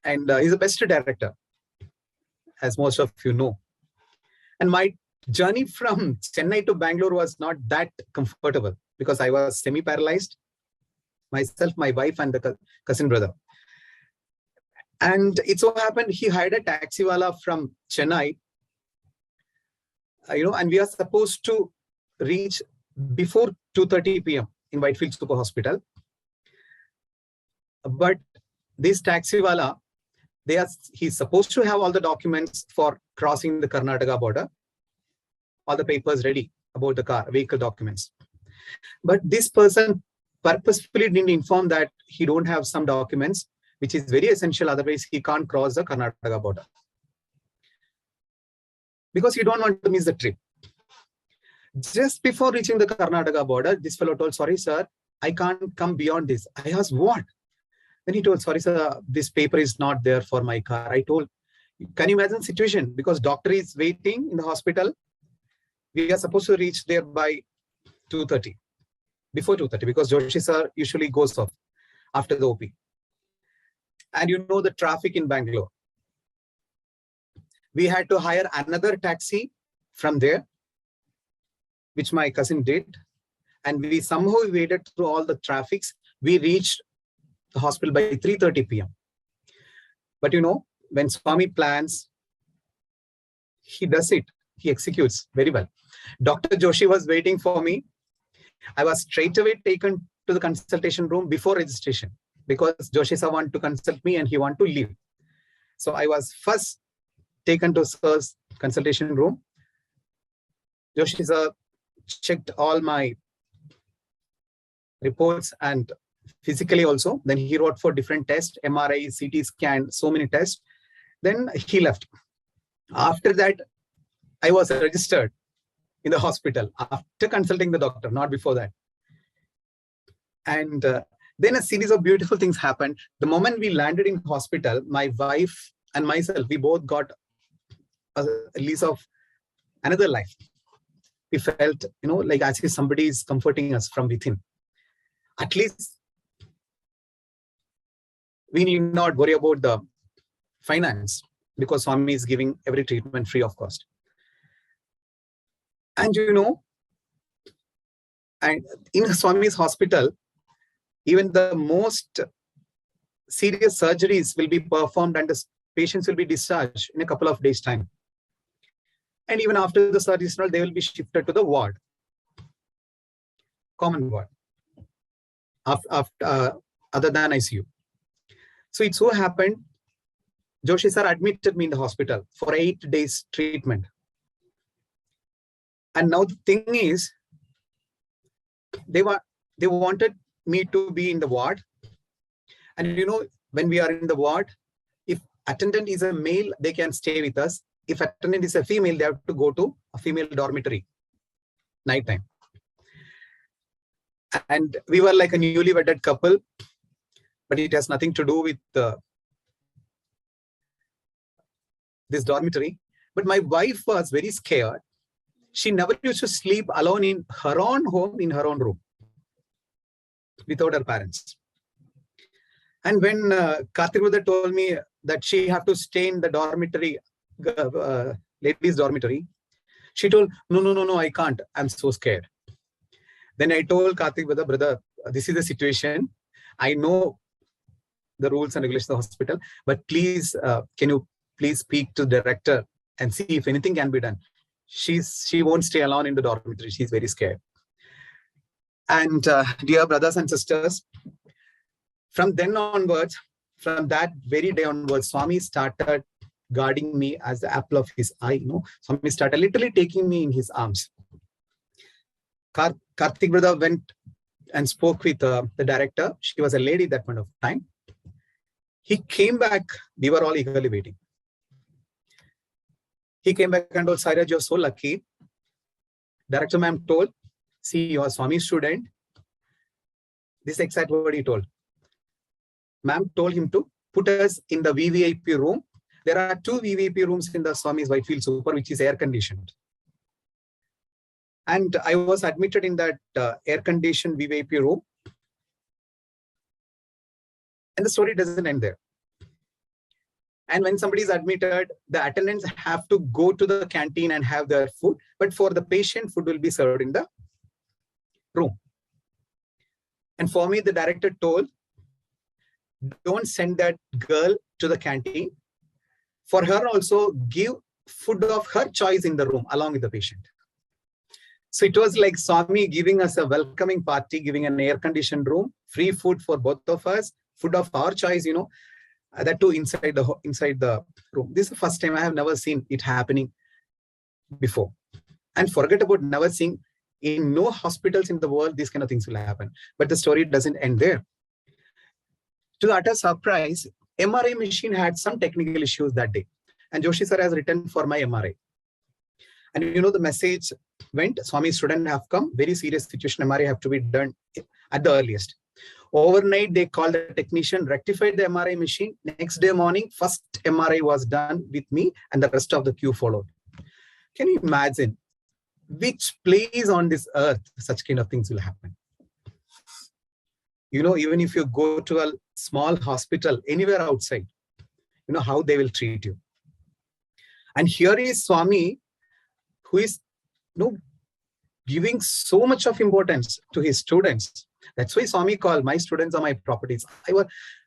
S2: And he's the best director, as most of you know. And my journey from Chennai to Bangalore was not that comfortable because I was semi-paralyzed, myself, my wife, and the cousin brother. And it so happened he hired a taxiwala from Chennai, and we are supposed to reach before 2:30 p.m. in Whitefield Super Hospital. But this taxiwala, he's supposed to have all the documents for crossing the Karnataka border, all the papers ready about the car, vehicle documents. But this person purposefully didn't inform that he don't have some documents, which is very essential. Otherwise, he can't cross the Karnataka border. Because he don't want to miss the trip. Just before reaching the Karnataka border, this fellow told, sorry, sir, I can't come beyond this. I asked, what? Then he told, sorry, sir, this paper is not there for my car. I told, can you imagine the situation? Because doctor is waiting in the hospital. We are supposed to reach there by 2:30, before 2:30, because Joshi sir usually goes off after the OP. And you know the traffic in Bangalore. We had to hire another taxi from there, which my cousin did. And we somehow waded through all the traffics. We reached the hospital by 3:30 p.m. But you know, when Swami plans, he does it. He executes very well. Dr. Joshi was waiting for me. I was straight away taken to the consultation room before registration because Joshi sir wanted to consult me and he wanted to leave. So I was first taken to sir's consultation room. Joshi sir checked all my reports and physically also. Then he wrote for different tests, MRI, CT scan, so many tests. Then he left. After that, I was registered in the hospital after consulting the doctor, not before that. And then a series of beautiful things happened. The moment we landed in hospital, my wife and myself, we both got a lease of another life. We felt, you know, like as if somebody is comforting us from within. At least we need not worry about the finance because Swami is giving every treatment free of cost. And you know, and in Swami's hospital, even the most serious surgeries will be performed and the patients will be discharged in a couple of days' time. And even after the surgery, they will be shifted to the ward, common ward, other than ICU. So it so happened, Joshi sir admitted me in the hospital for 8 days treatment. And now the thing is, they wanted me to be in the ward. And you know, when we are in the ward, if attendant is a male, they can stay with us. If attendant is a female, they have to go to a female dormitory, nighttime. And we were like a newly wedded couple, but it has nothing to do with this dormitory. But my wife was very scared. She never used to sleep alone in her own home, in her own room, without her parents. And when Karthik Brother told me that she have to stay in the dormitory, ladies' dormitory, she told, no, I can't. I'm so scared. Then I told Karthik Brother, this is the situation. I know the rules and regulations of the hospital, but please, can you please speak to the director and see if anything can be done. She won't stay alone in the dormitory. She's very scared. And dear brothers and sisters, from then onwards, from that very day onwards, Swami started guarding me as the apple of his eye. You know, Swami started literally taking me in his arms. Karthik Brother went and spoke with the director. She was a lady at that point of time. He came back. We were all eagerly waiting. He came back and told, Sairaj, you're so lucky. Director ma'am told, see, you're a Swami student. This is exact word he told. Ma'am told him to put us in the VVIP room. There are 2 VVIP rooms in the Swami's Whitefield Super, which is air conditioned. And I was admitted in that air conditioned VVIP room. And the story doesn't end there. And when somebody is admitted, the attendants have to go to the canteen and have their food. But for the patient, food will be served in the room. And for me, the director told, don't send that girl to the canteen. For her also, give food of her choice in the room along with the patient. So it was like Swami giving us a welcoming party, giving an air-conditioned room, free food for both of us, food of our choice, that too inside the room. This is the first time. I have never seen it happening before. And forget about never seeing, in no hospitals in the world, these kind of things will happen. But the story doesn't end there. To the utter surprise, MRI machine had some technical issues that day. And Joshi sir has written for my MRI. And the message went, Swami, student have come, very serious situation, MRI have to be done at the earliest. Overnight, they called the technician, rectified the MRI machine. Next day morning, first MRI was done with me and the rest of the queue followed. Can you imagine which place on this earth such kind of things will happen? Even if you go to a small hospital anywhere outside, how they will treat you. And here is Swami, who is giving so much of importance to his students. That's why Swami called, my students are my properties.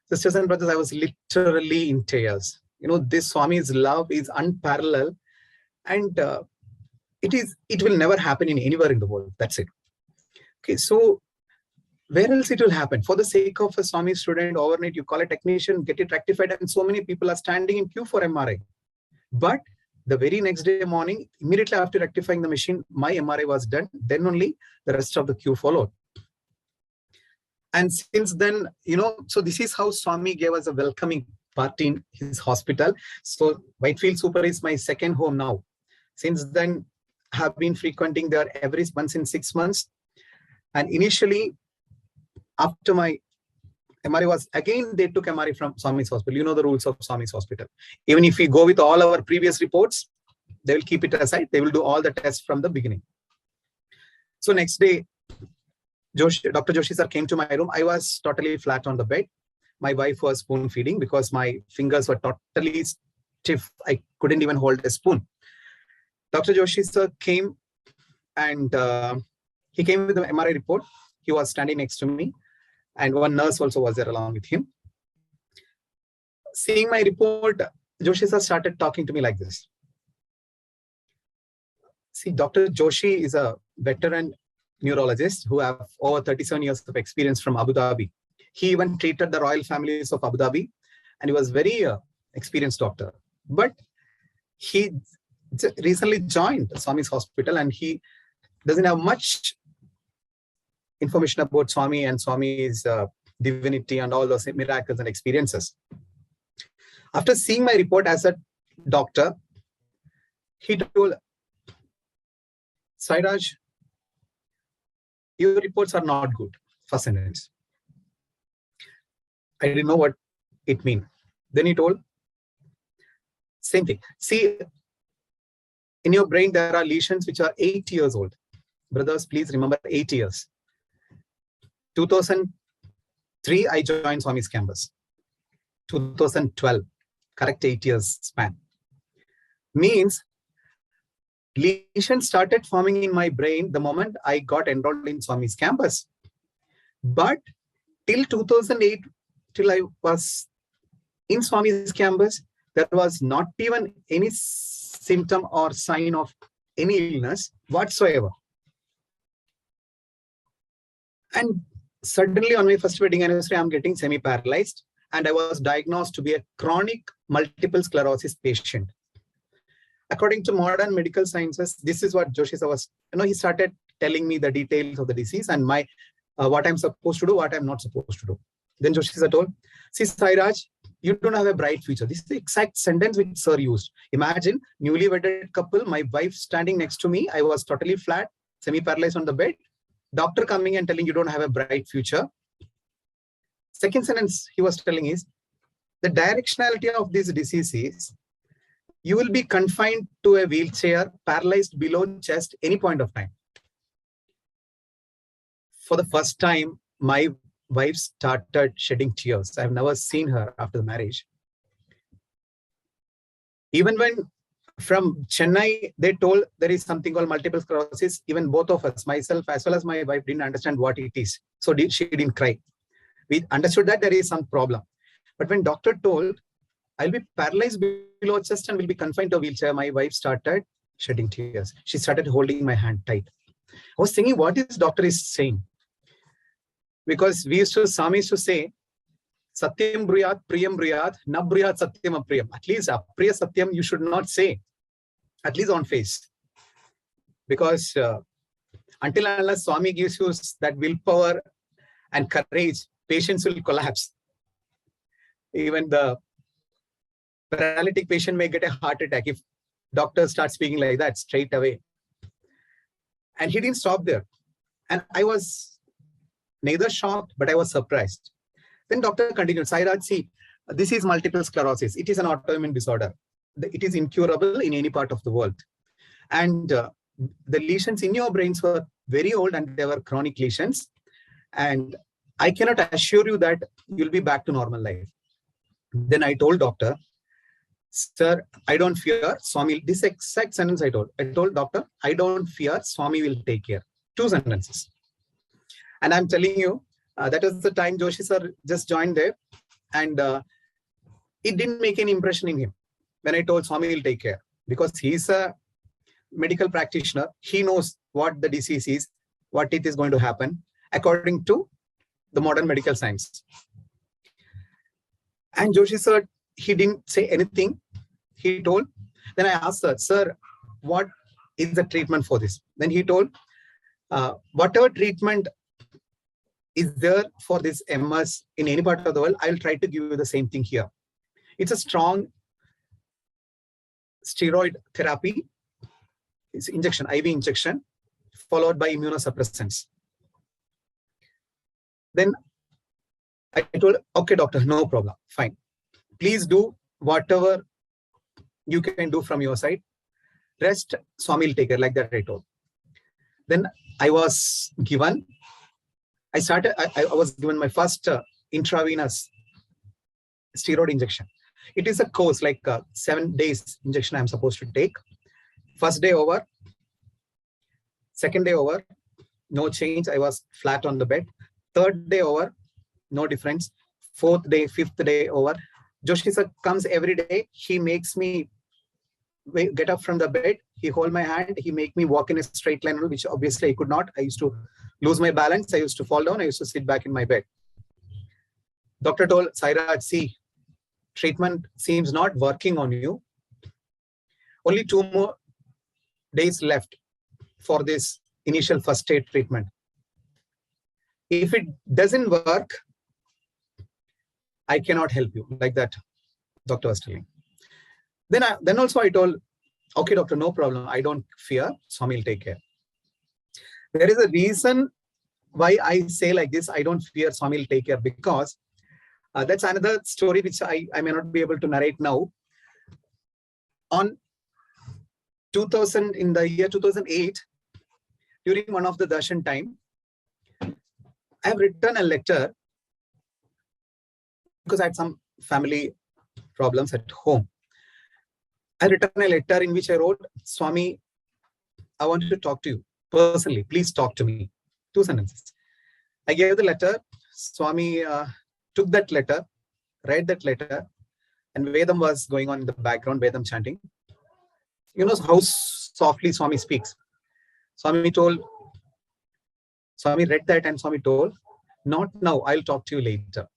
S2: Sisters and brothers, I was literally in tears. This Swami's love is unparalleled, and it will never happen in anywhere in the world. That's it. Okay, so where else it will happen? For the sake of a Swami student, overnight you call a technician, get it rectified, and so many people are standing in queue for MRI. But the very next day morning, immediately after rectifying the machine, my MRI was done. Then only the rest of the queue followed. And since then, so this is how Swami gave us a welcoming party in his hospital. So Whitefield Super is my second home now. Since then, I have been frequenting there every once in 6 months. And initially, after my MRI was, again, they took MRI from Swami's hospital. You know the rules of Swami's hospital. Even if we go with all our previous reports, they will keep it aside. They will do all the tests from the beginning. So next day, Dr. Joshi sir came to my room. I was totally flat on the bed. My wife was spoon feeding because my fingers were totally stiff. I couldn't even hold a spoon. Dr. Joshi sir came, and he came with the MRI report. He was standing next to me, and one nurse also was there along with him. Seeing my report, Joshi sir started talking to me like this. See, Dr. Joshi is a veteran neurologist who have over 37 years of experience from Abu Dhabi. He even treated the royal families of Abu Dhabi, and he was very experienced doctor. But he recently joined Swami's hospital, and he doesn't have much information about Swami and Swami's divinity and all those miracles and experiences. After seeing my report as a doctor, he told, Sairaj, your reports are not good. First sentence. I didn't know what it meant. Then he told, same thing. See, in your brain, there are lesions which are 8 years old. Brothers, please remember 8 years. 2003, I joined Swami's campus. 2012, correct 8 years span. Means lesions started forming in my brain the moment I got enrolled in Swami's campus. But till 2008, till I was in Swami's campus, there was not even any symptom or sign of any illness whatsoever. And suddenly on my first wedding anniversary, I'm getting semi-paralyzed, and I was diagnosed to be a chronic multiple sclerosis patient. According to modern medical sciences, this is what Joshi sir was, he started telling me the details of the disease and my what I'm supposed to do, what I'm not supposed to do. Then Joshi sir told, see, Sairaj, you don't have a bright future. This is the exact sentence which sir used. Imagine, newly wedded couple, my wife standing next to me. I was totally flat, semi-paralyzed on the bed. Doctor coming and telling you don't have a bright future. Second sentence he was telling is, the directionality of this disease is, you will be confined to a wheelchair, paralyzed below chest any point of time. For the first time, my wife started shedding tears. I've never seen her after the marriage. Even when from Chennai, they told there is something called multiple sclerosis, even both of us, myself as well as my wife, didn't understand what it is. So she didn't cry. We understood that there is some problem. But when doctor told, I'll be paralyzed below chest and will be confined to a wheelchair, my wife started shedding tears. She started holding my hand tight. I was thinking, what is doctor is saying? Because Swami used to say, Satyam bruyat, priyam bruyat, na bruyat satyam apriyam. At least apriya satyam you should not say, at least on face. Because until and unless Swami gives you that willpower and courage, patients will collapse. Even the paralytic patient may get a heart attack if doctor starts speaking like that straight away. And he didn't stop there. And I was neither shocked, but I was surprised. Then doctor continued, Sairaj, see, this is multiple sclerosis. It is an autoimmune disorder. It is incurable in any part of the world. And the lesions in your brains were very old and they were chronic lesions. And I cannot assure you that you'll be back to normal life. Then I told doctor, sir, I don't fear Swami. This exact sentence I told doctor, I don't fear, Swami will take care. 2 sentences. And I'm telling you, that was the time Joshi sir just joined there. And it didn't make any impression in him when I told Swami will take care. Because he's a medical practitioner. He knows what the disease is, what it is going to happen according to the modern medical science. And Joshi sir, he didn't say anything. He told, then I asked sir, what is the treatment for this? Then he told, whatever treatment is there for this MS in any part of the world, I'll try to give you the same thing here. It's a strong steroid therapy. It's injection, IV injection, followed by immunosuppressants. Then I told, okay, doctor, no problem, fine. Please do whatever you can do from your side. Rest, Swami will take care, like that I told. Then I was given, I was given my first intravenous steroid injection. It is a course, like 7 days injection I'm supposed to take. First day over, second day over, no change. I was flat on the bed. Third day over, no difference. Fourth day, fifth day over. Joshi sir comes every day. He makes me get up from the bed. He hold my hand. He make me walk in a straight line, which obviously I could not. I used to lose my balance. I used to fall down. I used to sit back in my bed. Doctor told, Sairaj, see, treatment seems not working on you. Only 2 more days left for this initial first aid treatment. If it doesn't work, I cannot help you, like that doctor was telling. Then also I told, okay, doctor, no problem. I don't fear. Swami will take care. There is a reason why I say like this, I don't fear, Swami will take care, because that's another story which I may not be able to narrate now. On 2000, in the year 2008, during one of the darshan time, I have written a letter because I had some family problems at home. I written a letter in which I wrote, Swami, I want to talk to you personally. Please talk to me. 2 sentences. I gave the letter. Swami took that letter, read that letter, and Vedam was going on in the background, Vedam chanting. You know how softly Swami speaks. Swami read that and Swami told, not now, I'll talk to you later.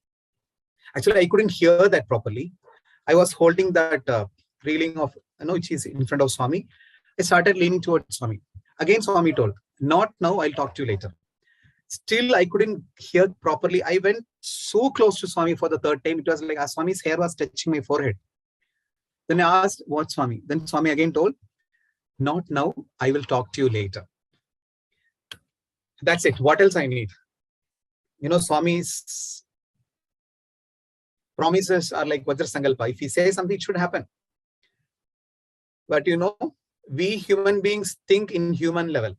S2: Actually, I couldn't hear that properly. I was holding that reeling of, which is in front of Swami. I started leaning towards Swami. Again, Swami told, not now, I'll talk to you later. Still, I couldn't hear properly. I went so close to Swami for the 3rd time. It was like Swami's hair was touching my forehead. Then I asked, what, Swami? Then Swami again told, not now, I will talk to you later. That's it. What else I need? Swami's promises are like Vajra Sankalpa. If he says something, it should happen. But we human beings think in human level.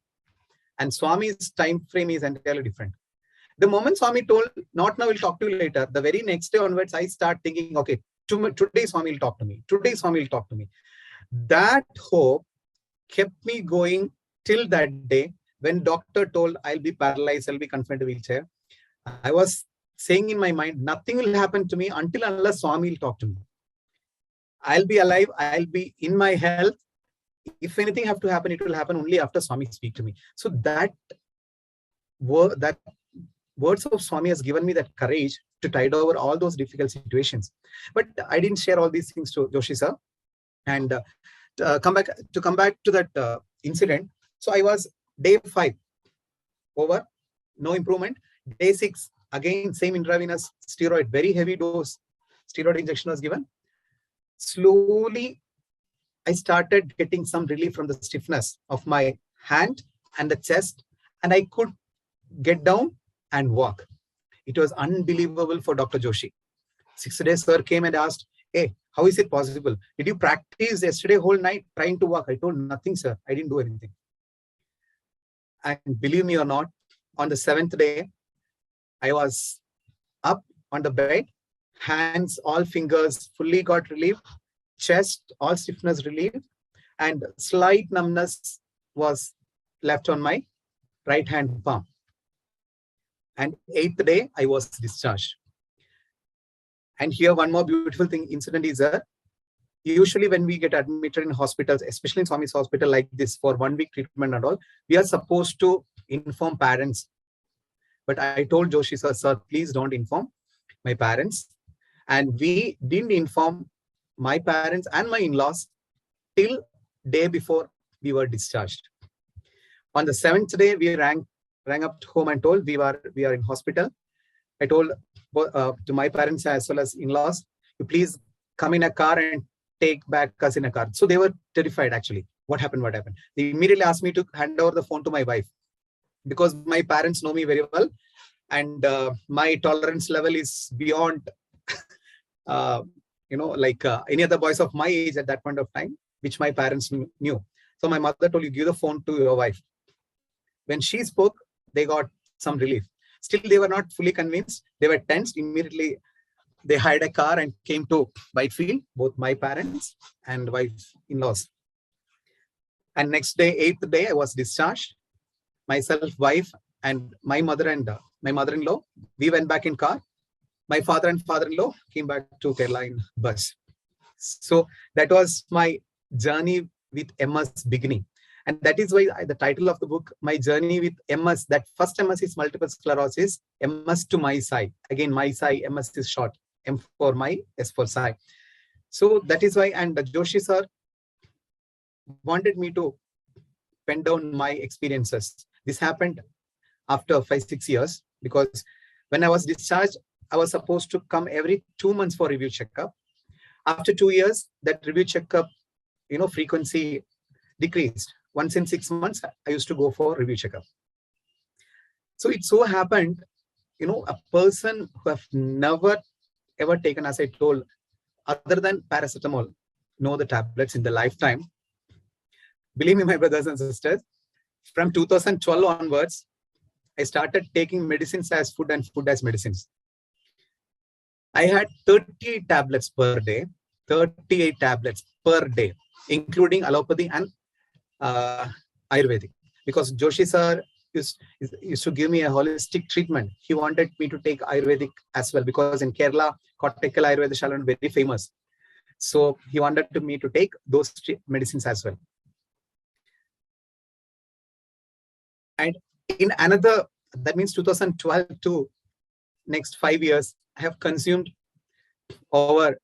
S2: And Swami's time frame is entirely different. The moment Swami told, not now, we'll talk to you later, the very next day onwards, I start thinking, okay, today Swami will talk to me. Today Swami will talk to me. That hope kept me going till that day when doctor told I'll be paralyzed, I'll be confined to wheelchair. I was saying in my mind, nothing will happen to me until unless Swami will talk to me. I'll be alive. I'll be in my health. If anything have to happen, it will happen only after Swami speak to me. So that words of Swami has given me that courage to tide over all those difficult situations. But I didn't share all these things to Joshi sir. And come back to that incident. So I was day 5 over, no improvement. Day 6, again, same intravenous steroid, very heavy dose steroid injection was given. Slowly, I started getting some relief from the stiffness of my hand and the chest, and I could get down and walk. It was unbelievable for Dr. Joshi. 6 days, sir came and asked, hey, how is it possible? Did you practice yesterday whole night trying to walk? I told, nothing, sir. I didn't do anything. And believe me or not, on the 7th day, I was up on the bed, hands, all fingers fully got relief, chest, all stiffness relieved, and slight numbness was left on my right hand palm. And 8th day, I was discharged. And here, one more beautiful incident is that usually when we get admitted in hospitals, especially in Swami's hospital like this for 1 week treatment and all, we are supposed to inform parents. But I told Joshi sir, please don't inform my parents. And we didn't inform my parents and my in-laws till day before we were discharged. On the 7th day, we rang up home and told we are in hospital. I told to my parents as well as in-laws, you please come in a car and take back us in a car. So they were terrified actually. What happened? They immediately asked me to hand over the phone to my wife because my parents know me very well. And my tolerance level is beyond, any other boys of my age at that point of time, which my parents knew. So my mother told, you give the phone to your wife. When she spoke, they got some relief. Still, they were not fully convinced. They were tensed. Immediately, they hired a car and came to Whitefield, both my parents and wife-in-laws. And next day, 8th day, I was discharged. Myself, wife, and my mother and my mother-in-law, we went back in car. My father and father-in-law came back to Kerala in bus. So that was my journey with MS beginning. And that is why the title of the book, My Journey with MS, that first MS is multiple sclerosis, MS to My Sai. Again, My Sai, MS is short, M for My, S for Sai. So that is why, and Joshi sir wanted me to pen down my experiences. This happened after 5-6 years, because when I was discharged, I was supposed to come every 2 months for review checkup. After 2 years, that review checkup, frequency decreased. Once in 6 months, I used to go for review checkup. So it so happened, a person who have never ever taken, as I told, other than paracetamol, the tablets in the lifetime. Believe me, my brothers and sisters, from 2012 onwards, I started taking medicines as food and food as medicines. I had 30 tablets per day, 38 tablets per day, including allopathy and Ayurvedic. Because Joshi sir used to give me a holistic treatment. He wanted me to take Ayurvedic as well, because in Kerala, Kottakkal Ayurveda Shala is very famous. So he wanted me to take those medicines as well. And in another, that means 2012 to next 5 years, I have consumed over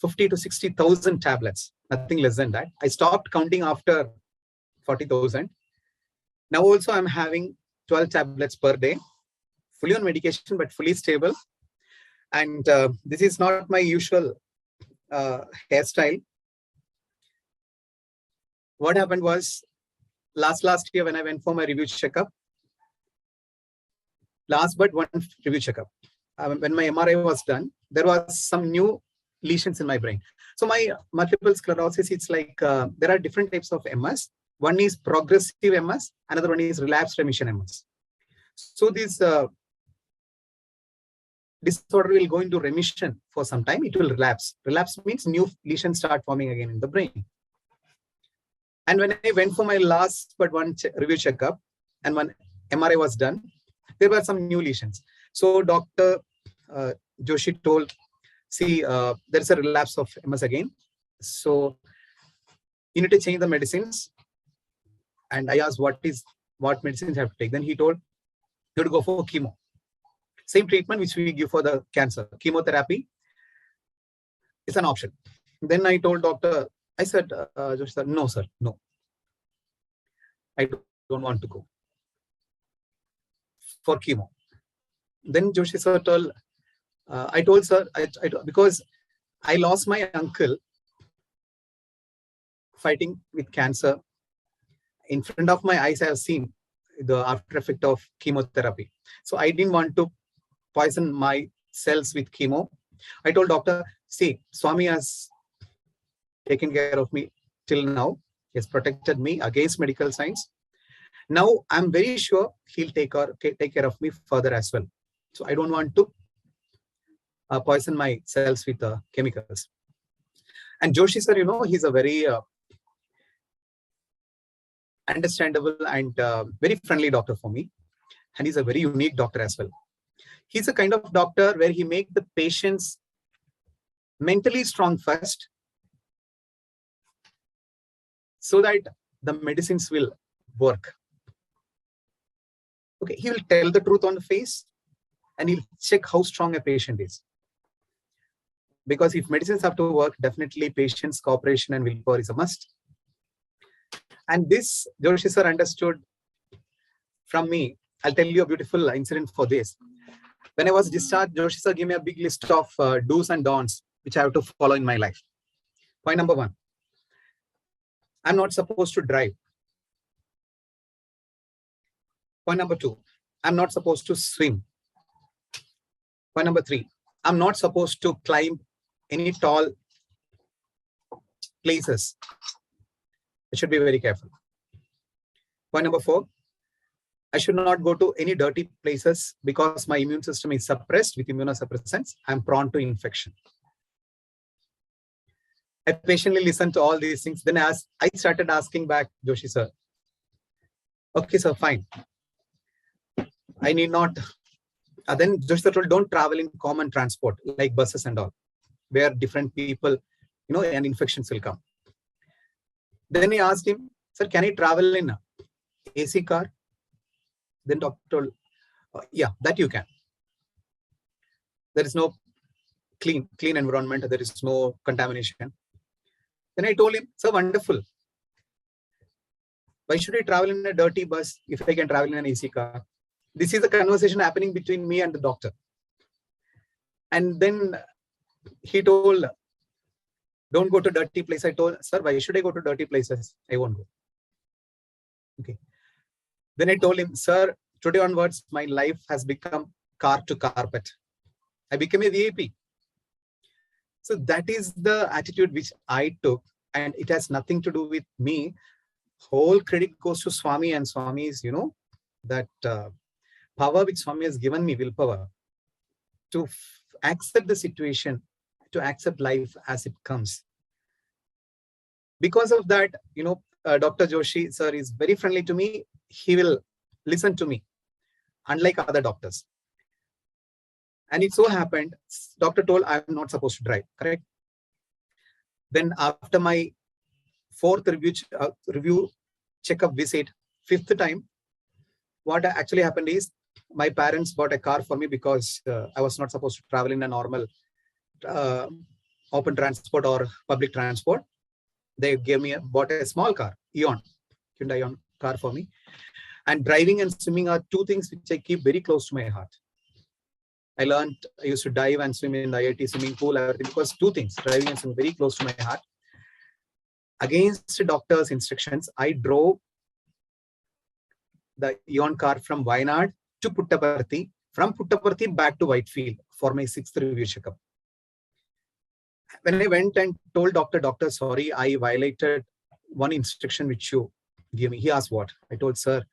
S2: 50 to 60,000 tablets, nothing less than that. I stopped counting after 40,000. Now also I'm having 12 tablets per day, fully on medication, but fully stable. And this is not my usual hairstyle. What happened was, last year when I went for my review checkup, last but one review checkup, when my MRI was done, there was some new lesions in my brain. So my multiple sclerosis, it's like there are different types of MS. One is progressive MS, another one is relapsed remission MS. So this disorder will go into remission for some time. It will relapse. Relapse means new lesions start forming again in the brain. And when I went for my last but one review checkup, and when MRI was done, there were some new lesions. So Dr. Joshi told, see, there is a relapse of MS again. So you need to change the medicines. And I asked, what medicines I have to take? Then he told, you have to go for chemo. Same treatment which we give for the cancer, chemotherapy is an option. Then I told doctor, I said, Joshi sir, no, sir, no. I don't want to go for chemo. Then Joshi sir told, I told sir, because I lost my uncle fighting with cancer. In front of my eyes, I have seen the after effect of chemotherapy. So I didn't want to poison my cells with chemo. I told doctor, see, Swami has taken care of me till now. He has protected me against medical science. Now I'm very sure he'll take care of me further as well. So I don't want to poison my cells with chemicals. And Joshi sir, he's a very understandable and very friendly doctor for me. And he's a very unique doctor as well. He's a kind of doctor where he makes the patients mentally strong first, so that the medicines will work. Okay, he will tell the truth on the face and he'll check how strong a patient is. Because if medicines have to work, definitely patient's cooperation and willpower is a must. And this Joshi sir understood from me. I'll tell you a beautiful incident for this. When I was discharged, Joshi sir gave me a big list of do's and don'ts which I have to follow in my life. Point number 1, I'm not supposed to drive. Point number 2, I'm not supposed to swim. Point number 3, I'm not supposed to climb any tall places. I should be very careful. Point number 4, I should not go to any dirty places because my immune system is suppressed with immunosuppressants. I'm prone to infection. I patiently listened to all these things. Then I started asking back Joshi sir, okay, sir, fine. I need not. Then Joshi sir told, don't travel in common transport like buses and all, where different people, and infections will come. Then he asked him, sir, can I travel in AC car? Then doctor told, yeah, that you can. There is no clean environment. There is no contamination. Then I told him, sir, wonderful. Why should I travel in a dirty bus if I can travel in an AC car? This is a conversation happening between me and the doctor. And then he told, don't go to dirty place. I told, sir, why should I go to dirty places? I won't go. Okay. Then I told him, sir, today onwards, my life has become car to carpet. I became a VIP. So that is the attitude which I took, and it has nothing to do with me. Whole credit goes to Swami, and Swami is, that power which Swami has given me, willpower, to accept the situation, to accept life as it comes. Because of that, Dr. Joshi sir is very friendly to me. He will listen to me, unlike other doctors. And it so happened, doctor told I'm not supposed to drive, correct? Then after my 4th review checkup visit, 5th time, what actually happened is my parents bought a car for me because I was not supposed to travel in a normal open transport or public transport. They bought a small car, Hyundai Eon car for me. And driving and swimming are 2 things which I keep very close to my heart. I used to dive and swim in the IIT swimming pool, everything, because 2 things, driving and swimming, very close to my heart. Against the doctor's instructions, I drove the Eon car from Wayanad to Puttaparthi, from Puttaparthi back to Whitefield for my 6th review checkup. When I went and told doctor, sorry, I violated one instruction which you gave me. He asked what? I told, sir,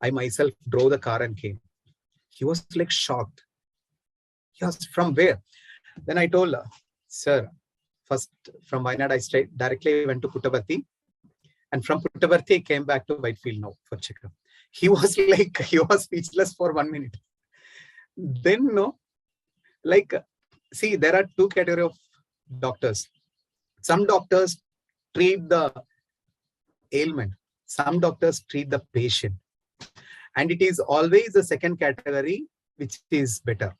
S2: I myself drove the car and came. He was like shocked. He asked, from where? Then I told, sir, first from Wayanad, I directly went to Puttaparthi. And from Puttaparthi, I came back to Whitefield now for checkup. He was speechless for 1 minute. Then, see, there are 2 categories of doctors. Some doctors treat the ailment. Some doctors treat the patient. And it is always the second category which is better.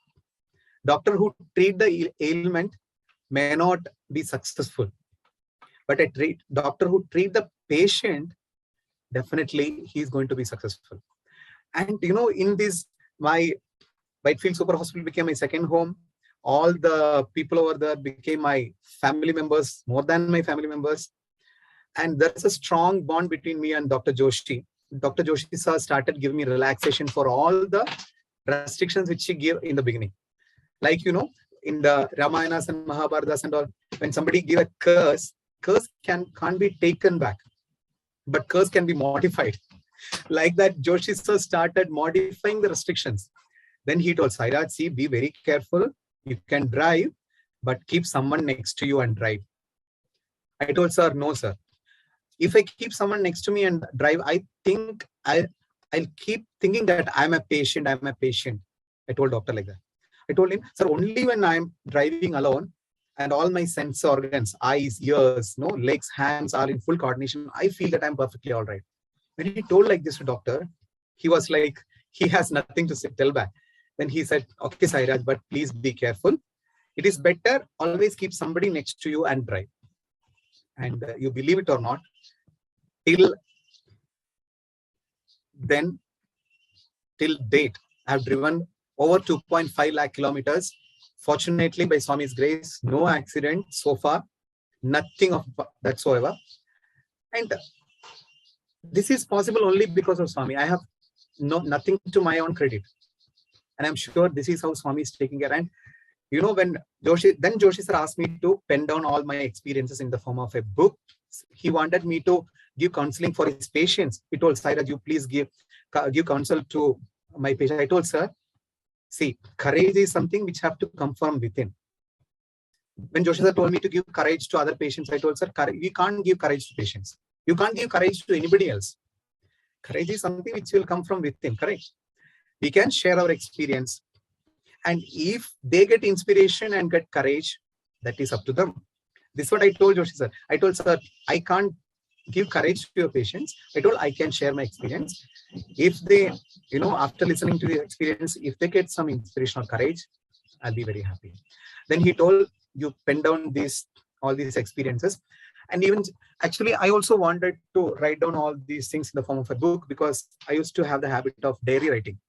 S2: Doctor who treat the ailment may not be successful, but a doctor who treat the patient, definitely he is going to be successful. And in this, my Whitefield Super Hospital became my second home. All the people over there became my family members, more than my family members. And there's a strong bond between me and Dr. Joshi. Dr. Joshi sir started giving me relaxation for all the restrictions which he gave in the beginning. Like, in the Ramayanas and Mahabharatas and all, when somebody give a curse can't be taken back, but curse can be modified. Like that, Joshi sir started modifying the restrictions. Then he told Sairaj, see, be very careful. You can drive, but keep someone next to you and drive. I told sir, no, sir. If I keep someone next to me and drive, I think I'll keep thinking that I'm a patient. I told doctor like that. I told him, sir, only when I'm driving alone and all my sense organs, eyes, ears, legs, hands are in full coordination, I feel that I'm perfectly all right. When he told like this to doctor, he was like, he has nothing to tell back. Then he said, okay, Sairaj, but please be careful. It is better always keep somebody next to you and drive. And you believe it or not, till date, I've driven over 2.5 lakh kilometers. Fortunately, by Swami's grace, no accident so far, nothing of that whatsoever. And this is possible only because of Swami. I have nothing to my own credit. And I'm sure this is how Swami is taking care. And when Joshi sir asked me to pen down all my experiences in the form of a book. He wanted me to give counseling for his patients. He told Sairaj, you please give counsel to my patient. I told sir, see, courage is something which have to come from within. When Joshi sir told me to give courage to other patients, I told sir, we can't give courage to patients. You can't give courage to anybody else. Courage is something which will come from within, correct? We can share our experience. And if they get inspiration and get courage, that is up to them. This is what I told Joshi sir. I told sir, I can't give courage to your patients. I told I can share my experience. If they, after listening to the experience, if they get some inspiration or courage, I'll be very happy. Then he told, you pen down all these experiences. And even actually, I also wanted to write down all these things in the form of a book, because I used to have the habit of diary writing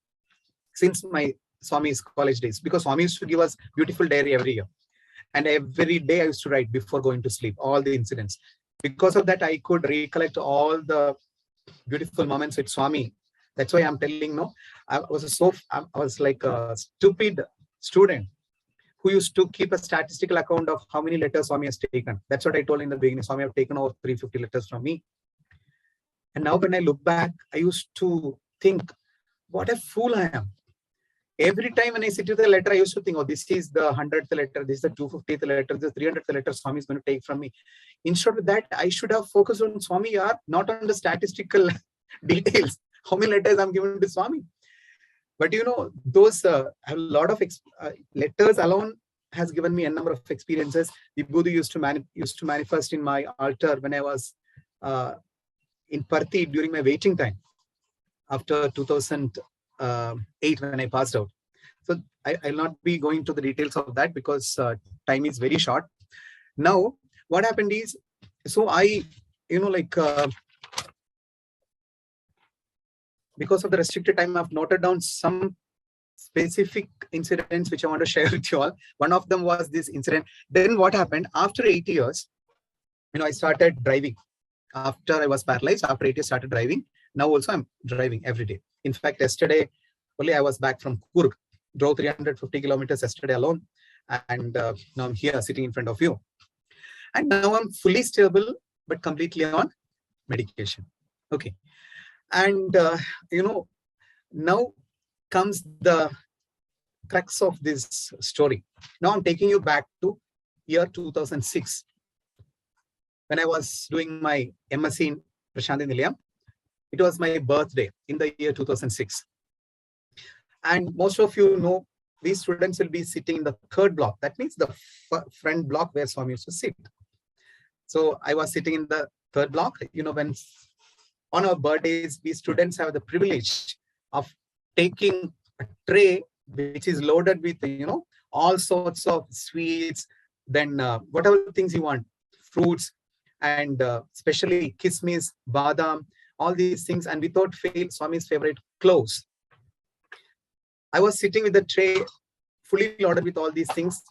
S2: since my Swami's college days, because Swami used to give us beautiful diary every year. And every day I used to write before going to sleep, all the incidents. Because of that, I could recollect all the beautiful moments with Swami. That's why I'm telling, I was like a stupid student who used to keep a statistical account of how many letters Swami has taken. That's what I told in the beginning. Swami have taken over 350 letters from me. And now when I look back, I used to think, what a fool I am. Every time when I sit with a letter, I used to think, oh, this is the 100th letter, this is the 250th letter, this is the 300th letter Swami is going to take from me. Instead of that, I should have focused on Swami, not on the statistical details, how many letters I'm given to Swami. But those a lot of letters alone has given me a number of experiences. The Buddha used to manifest in my altar when I was in Parthi during my waiting time after 2008 when I passed out. So I'll not be going to the details of that because time is very short. Now, what happened is, so I, because of the restricted time, I've noted down some specific incidents which I want to share with you all. One of them was this incident. Then what happened after 8 years, I started driving. After I was paralyzed, after 8 years, started driving. Now also I'm driving every day. In fact, yesterday only I was back from Kurg, drove 350 kilometers yesterday alone. And now I'm here sitting in front of you. And now I'm fully stable, but completely on medication. Okay. And, now comes the crux of this story. Now I'm taking you back to year 2006. When I was doing my MSc in Prashanthi Nilayam, it was my birthday in the year 2006. And most of you know, these students will be sitting in the third block. That means the front block where Swami used to sit. So I was sitting in the third block. When on our birthdays, we students have the privilege of taking a tray which is loaded with, all sorts of sweets, then whatever things you want, fruits, and especially kismis, badam, all these things, and without fail, Swami's favorite, cloves. I was sitting with the tray fully loaded with all these things,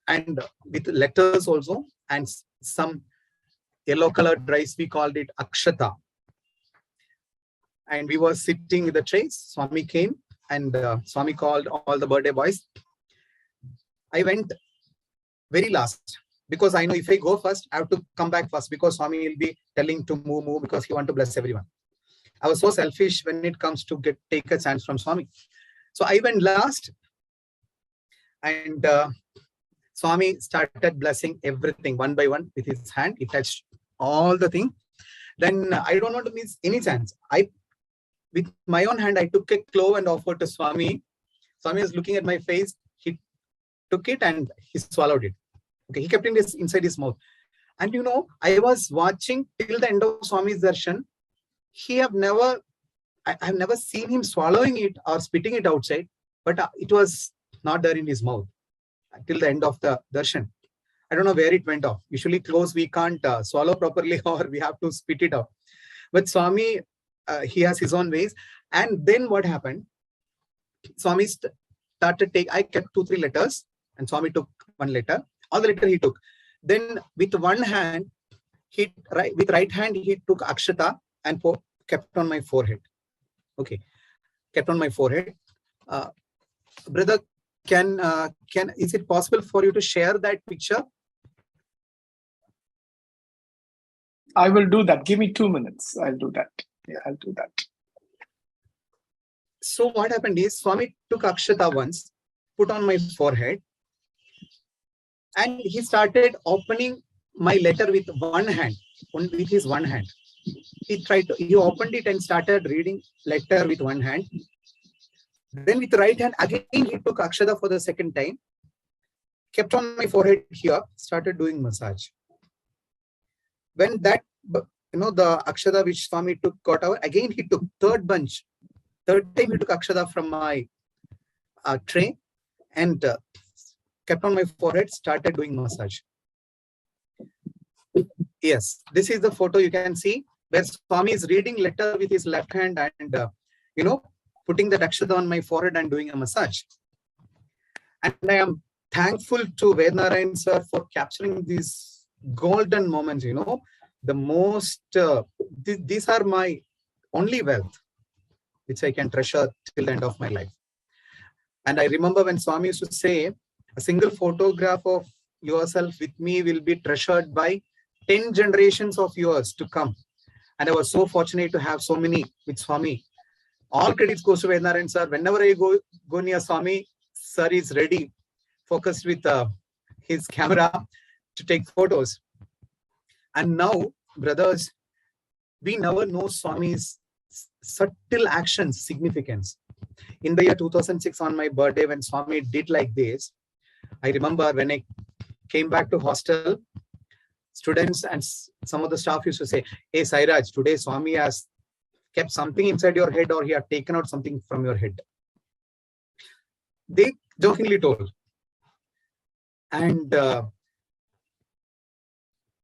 S2: and with letters also, and some yellow colored rice, we called it akshata. And we were sitting with the trays. Swami came, and Swami called all the birthday boys. I went very last, because I know if I go first, I have to come back first, because Swami will be telling to move, because he want to bless everyone. I was so selfish when it comes to take a chance from Swami. So I went last, and Swami started blessing everything one by one with his hand. He touched all the thing. Then I don't want to miss any chance. With my own hand, I took a clove and offered to Swami. Swami was looking at my face. He took it and he swallowed it. Okay, he kept it inside his mouth. And I was watching till the end of Swami's darshan. I have never seen him swallowing it or spitting it outside, but it was not there in his mouth till the end of the darshan. I don't know where it went off. Usually cloves we can't swallow properly, or we have to spit it out. But Swami, he has his own ways. And then what happened? Swami started I kept 2-3 letters, and Swami took one letter. All the letter he took. Then with one hand, with right hand, he took akshata and kept on my forehead. Okay, kept on my forehead. Brother, is it possible for you to share that picture?
S1: I will do that. Give me 2 minutes. I'll do that. Yeah, I'll do that.
S2: So what happened is, Swami took akshata once, put on my forehead, and he started opening my letter with one hand, with his one hand. He opened it and started reading letter with one hand. Then with right hand, again he took akshata for the second time, kept on my forehead here, started doing massage. When that, the akshata which Swami took got out, again he took third time he took akshata from my tray and kept on my forehead, started doing massage. Yes, this is the photo you can see where Swami is reading letter with his left hand and, putting that akshata on my forehead and doing a massage. And I am thankful to Vednarayan sir for capturing these golden moments, the most, these are my only wealth, which I can treasure till the end of my life. And I remember when Swami used to say, a single photograph of yourself with me will be treasured by 10 generations of yours to come. And I was so fortunate to have so many with Swami. All credits goes to Vednarayan sir. Whenever I go near Swami, sir is ready, focused with his camera to take photos. And now, brothers, we never know Swami's subtle actions significance. In the year 2006, on my birthday, when Swami did like this, I remember when I came back to hostel, students and some of the staff used to say, "Hey, Sairaj, today Swami has kept something inside your head, or he had taken out something from your head." They jokingly told. And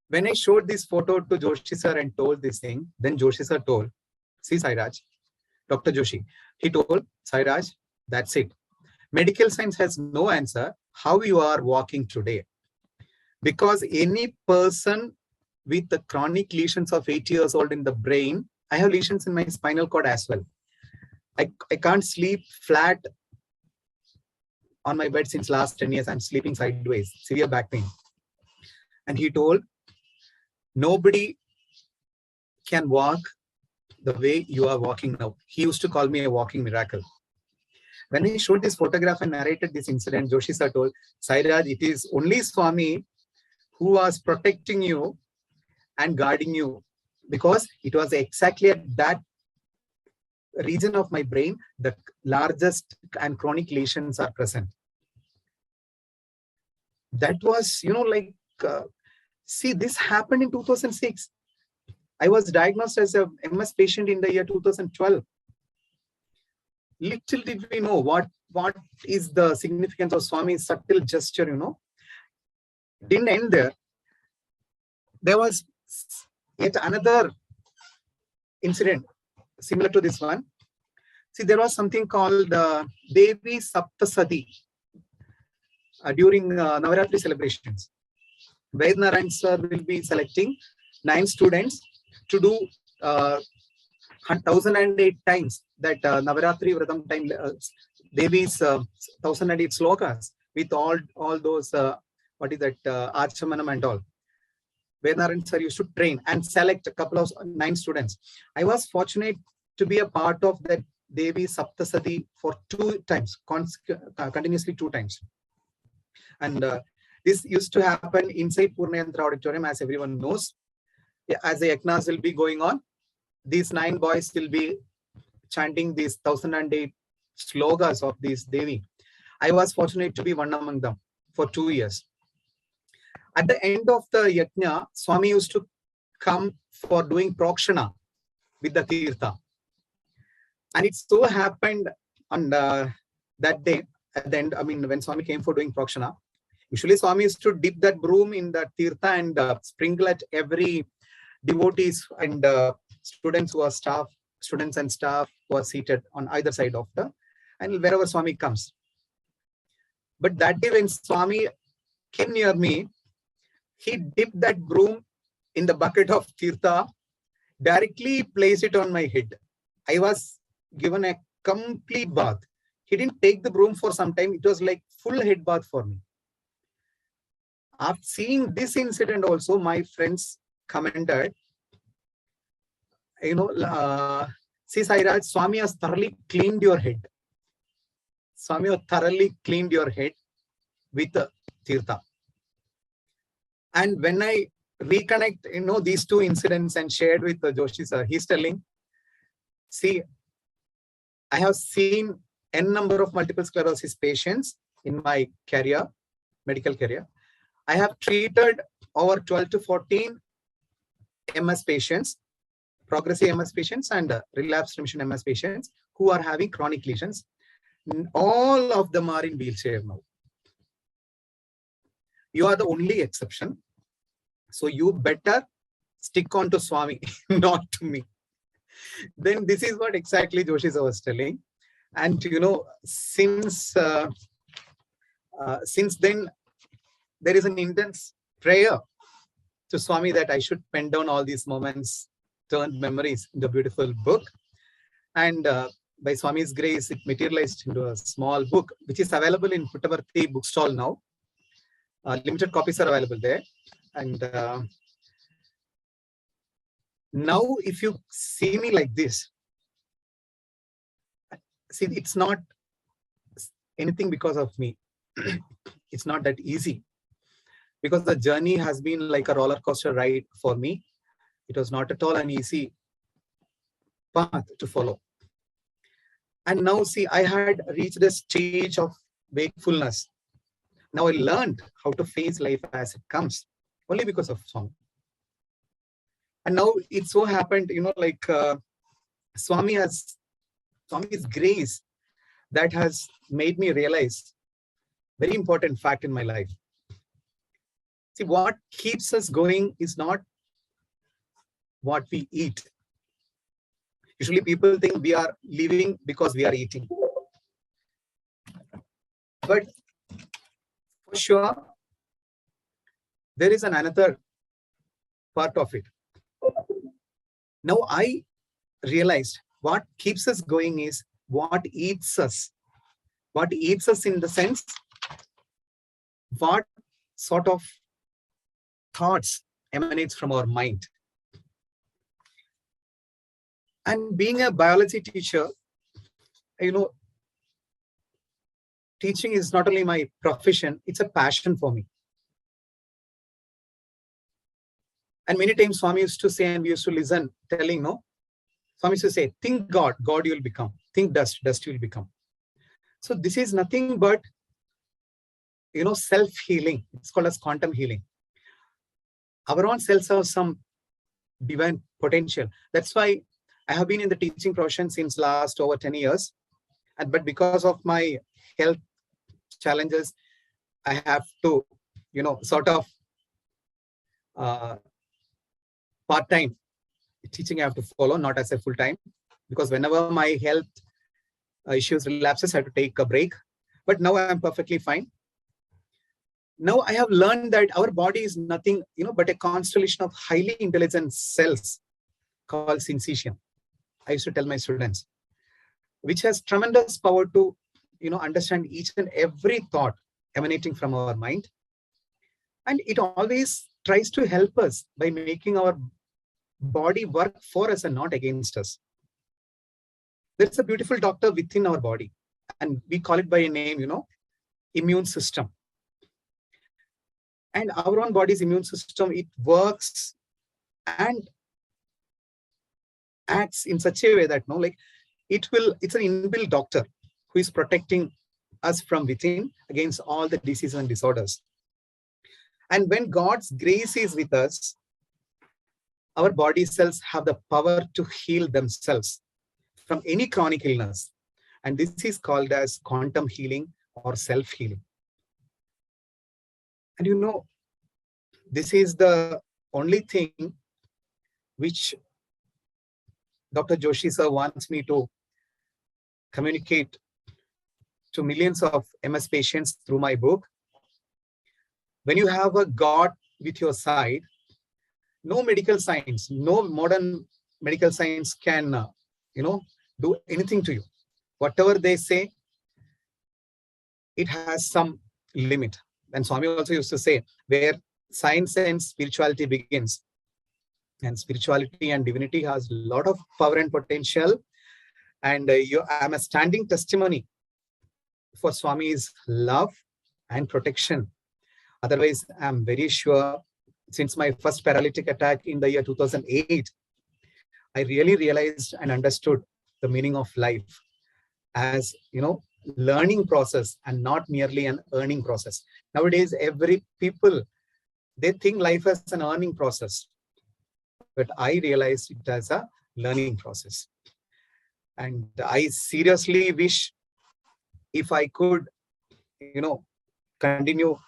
S2: when I showed this photo to Joshi sir and told this thing, then Joshi sir told, "See, Sairaj, Dr. Joshi, he told, Sairaj, that's it. Medical science has no answer how you are walking today. Because any person with the chronic lesions of 8 years old in the brain, I have lesions in my spinal cord as well. I can't sleep flat on my bed since last 10 years. I'm sleeping sideways, severe back pain." And he told, nobody can walk the way you are walking now. He used to call me a walking miracle. When I showed this photograph and narrated this incident, Joshi sir told, Sairaj, it is only Swami who was protecting you and guarding you, because it was exactly at that region of my brain the largest and chronic lesions are present. That was, see, this happened in 2006. I was diagnosed as a MS patient in the year 2012. little did we know what is the significance of Swami's subtle gesture, Didn't end there. There was yet another incident similar to this one. See, there was something called Devi Saptasati during Navaratri celebrations. Vaidnarayan sir will be selecting 9 students to do 1008 times that Navaratri Vratam time, Devi's 1008 slokas with all those, what is that, Archamanam and all. Vaidnarayan sir used to train and select a couple of 9 students. I was fortunate to be a part of that Devi Saptasati for 2 times, continuously 2 times. And this used to happen inside Purnayantra Auditorium, as everyone knows. As the yajnas will be going on, these 9 boys will be chanting these 1008 slogas of this Devi. I was fortunate to be one among them for 2 years. At the end of the yajna, Swami used to come for doing prokshana with the tirtha. And it so happened on that day, at the end, when Swami came for doing prokshana, usually Swami used to dip that broom in the tirtha and sprinkle at every devotees and students who are students and staff who are seated on either side of and wherever Swami comes. But that day when Swami came near me, he dipped that broom in the bucket of tirtha, directly placed it on my head. I was given a complete bath. He didn't take the broom for some time. It was like full head bath for me. After seeing this incident also, my friends commented, see Sairaj, Swami has thoroughly cleaned your head. Swami has thoroughly cleaned your head with tirtha. And when I reconnect, these 2 incidents and shared with Joshi sir, he's telling, see, I have seen n number of multiple sclerosis patients in my career, medical career. I have treated over 12 to 14 MS patients, progressive MS patients and relapsed remission MS patients who are having chronic lesions. All of them are in wheelchair now. You are the only exception. So you better stick on to Swami, not to me. Then this is what exactly Joshi sir was telling. And since then, there is an intense prayer to Swami that I should pen down all these moments, turned memories in the beautiful book. And by Swami's grace, it materialized into a small book, which is available in Puttaparthi bookstall now. Limited copies are available there. And now, if you see me like this, see, it's not anything because of me. It's not that easy. Because the journey has been like a roller coaster ride for me. It was not at all an easy path to follow. And now, see, I had reached the stage of wakefulness. Now I learned how to face life as it comes, only because of Swami. And now it so happened, Swami's grace that has made me realize very important fact in my life. See, what keeps us going is not what we eat. Usually people think we are living because we are eating. But for sure, there is another part of it. Now I realized what keeps us going is what eats us. What eats us in the sense, what sort of thoughts emanates from our mind. And being a biology teacher, teaching is not only my profession, it's a passion for me. And many times Swami used to say, and we used to listen, telling, Swami used to say, think God, God you will become. Think dust, dust you will become. So this is nothing but, self-healing. It's called as quantum healing. Our own cells have some divine potential. That's why I have been in the teaching profession since last over 10 years. but because of my health challenges, I have to, sort of part-time teaching I have to follow, not as a full-time, because whenever my health issues relapses, I have to take a break. But now I am perfectly fine. Now I have learned that our body is nothing, but a constellation of highly intelligent cells called syncytium. I used to tell my students, which has tremendous power to, understand each and every thought emanating from our mind. And it always tries to help us by making our body work for us and not against us. There's a beautiful doctor within our body, and we call it by a name, immune system. And our own body's immune system, it works and acts in such a way that it's an inbuilt doctor who is protecting us from within against all the diseases and disorders. And when God's grace is with us, our body cells have the power to heal themselves from any chronic illness. And this is called as quantum healing or self-healing. And this is the only thing which Dr. Joshi sir wants me to communicate to millions of MS patients through my book. When you have a God with your side, no medical science, no modern medical science can, do anything to you. Whatever they say, it has some limit. And Swami also used to say, where science and spirituality begins. And spirituality and divinity has a lot of power and potential. And I'm a standing testimony for Swami's love and protection. Otherwise, I'm very sure, since my first paralytic attack in the year 2008, I really realized and understood the meaning of life as, learning process and not merely an earning process. Nowadays, every people, they think life as an earning process. But I realized it as a learning process. And I seriously wish if I could, continue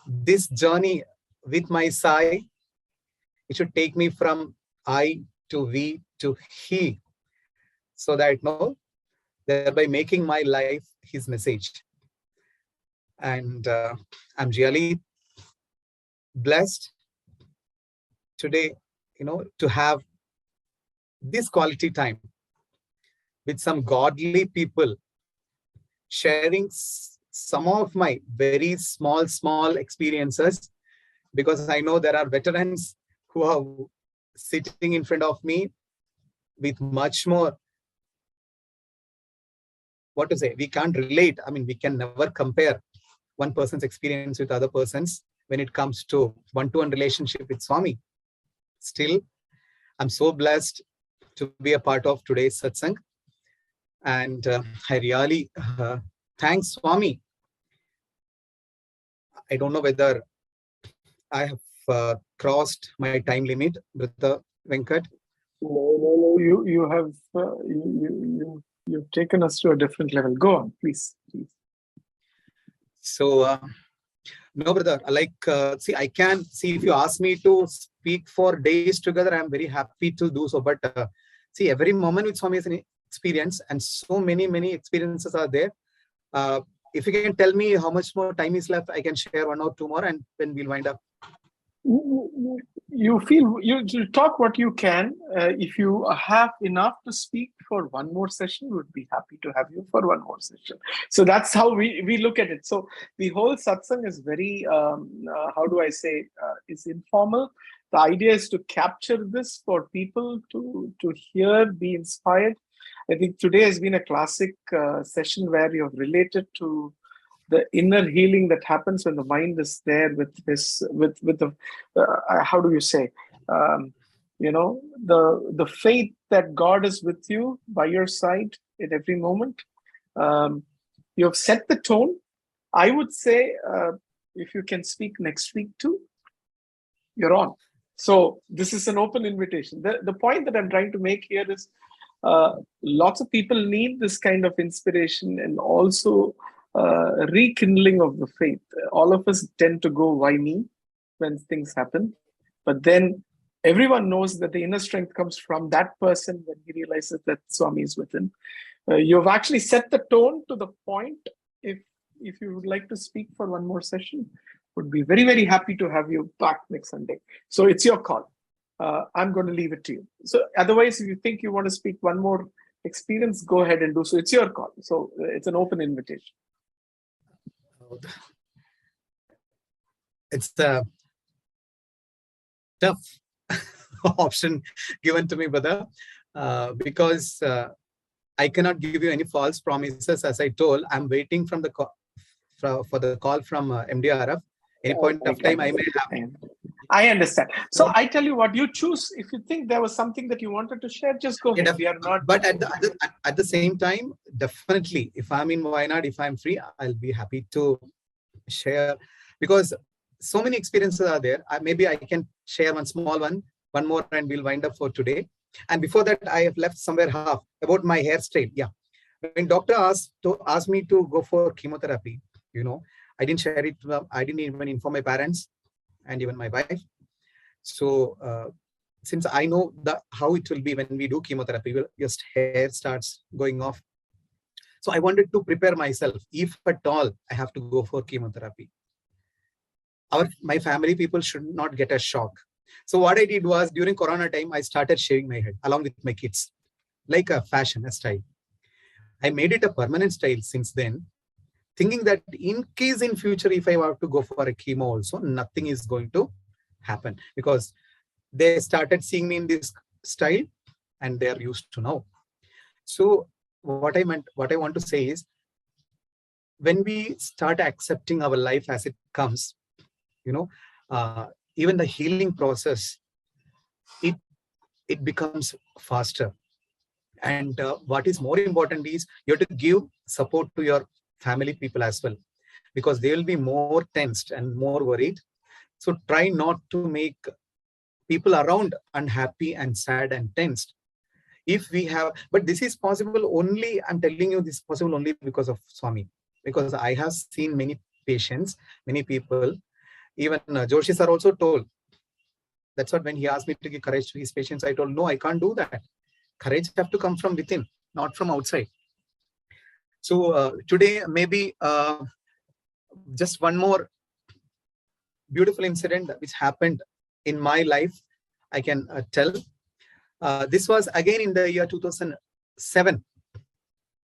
S2: this journey with my Sai, it should take me from I to we to he, so that thereby making my life his message. And I'm really blessed today, to have this quality time with some godly people, sharing some of my very small experiences, because I know there are veterans who are sitting in front of me with much more, what to say, we can't relate. I mean, we can never compare one person's experience with other person's when it comes to one-to-one relationship with Swami. Still, I'm so blessed to be a part of today's Satsangh. And I really thank Swami. I don't know whether I have crossed my time limit, Brother Venkat.
S1: No. You've taken us to a different level. Go on, please.
S2: So, no, brother, see, I can see if you ask me to speak for days together, I'm very happy to do so. But see, every moment with Swami is an experience, and so many experiences are there. If you can tell me how much more time is left, I can share one or two more, and then we'll wind up.
S1: You talk what you can. If you have enough to speak for one more session, we'd be happy to have you for one more session. So that's how we look at it. So the whole satsang is very, how do I say, it's informal. The idea is to capture this for people to hear, be inspired. I think today has been a classic session where you have related to the inner healing that happens when the mind is there with the how do you say, the faith that God is with you by your side at every moment. You have set the tone. I would say if you can speak next week too, you're on. So this is an open invitation. The point that I'm trying to make here is lots of people need this kind of inspiration and also rekindling of the faith. All of us tend to go, why me, when things happen? But then everyone knows that the inner strength comes from that person when he realizes that Swami is within. You've actually set the tone to the point. If you would like to speak for one more session, would be very, very happy to have you back next Sunday. So it's your call. I'm going to leave it to you. So otherwise, if you think you want to speak one more experience, go ahead and do so. It's your call. So it's an open invitation.
S2: It's a tough option given to me, brother, because I cannot give you any false promises. As I told, I'm waiting from the for the call from MDRF. Any point of time, I may have.
S1: I understand. So I tell you what, you choose. If you think there was something that you wanted to share, just go ahead. We are not.
S2: But at the same time, definitely, if I'm in Wayanad, if I'm free, I'll be happy to share, because so many experiences are there. Maybe I can share one small one more, and we'll wind up for today. And before that, I have left somewhere half about my hairstyle. Yeah, when doctor asked me to go for chemotherapy, I didn't share it. I didn't even inform my parents and even my wife. So since I know how it will be when we do chemotherapy, your hair starts going off. So I wanted to prepare myself, if at all I have to go for chemotherapy. My family people should not get a shock. So what I did was, during Corona time, I started shaving my head along with my kids, like a fashion, a style. I made it a permanent style since then, thinking that in case in future, if I have to go for a chemo also, nothing is going to happen, because they started seeing me in this style and they are used to now. So what I want to say is, when we start accepting our life as it comes, even the healing process, it becomes faster. And what is more important is, you have to give support to your family people as well, because they will be more tensed and more worried. So try not to make people around unhappy and sad and tensed. But this is possible only, I'm telling you, this is possible only because of Swami. Because I have seen many patients, many people, even Joshi sir also told. That's what, when he asked me to give courage to his patients, I told, no, I can't do that. Courage have to come from within, not from outside. So today, maybe just one more beautiful incident which happened in my life, I can tell. This was again in the year 2007,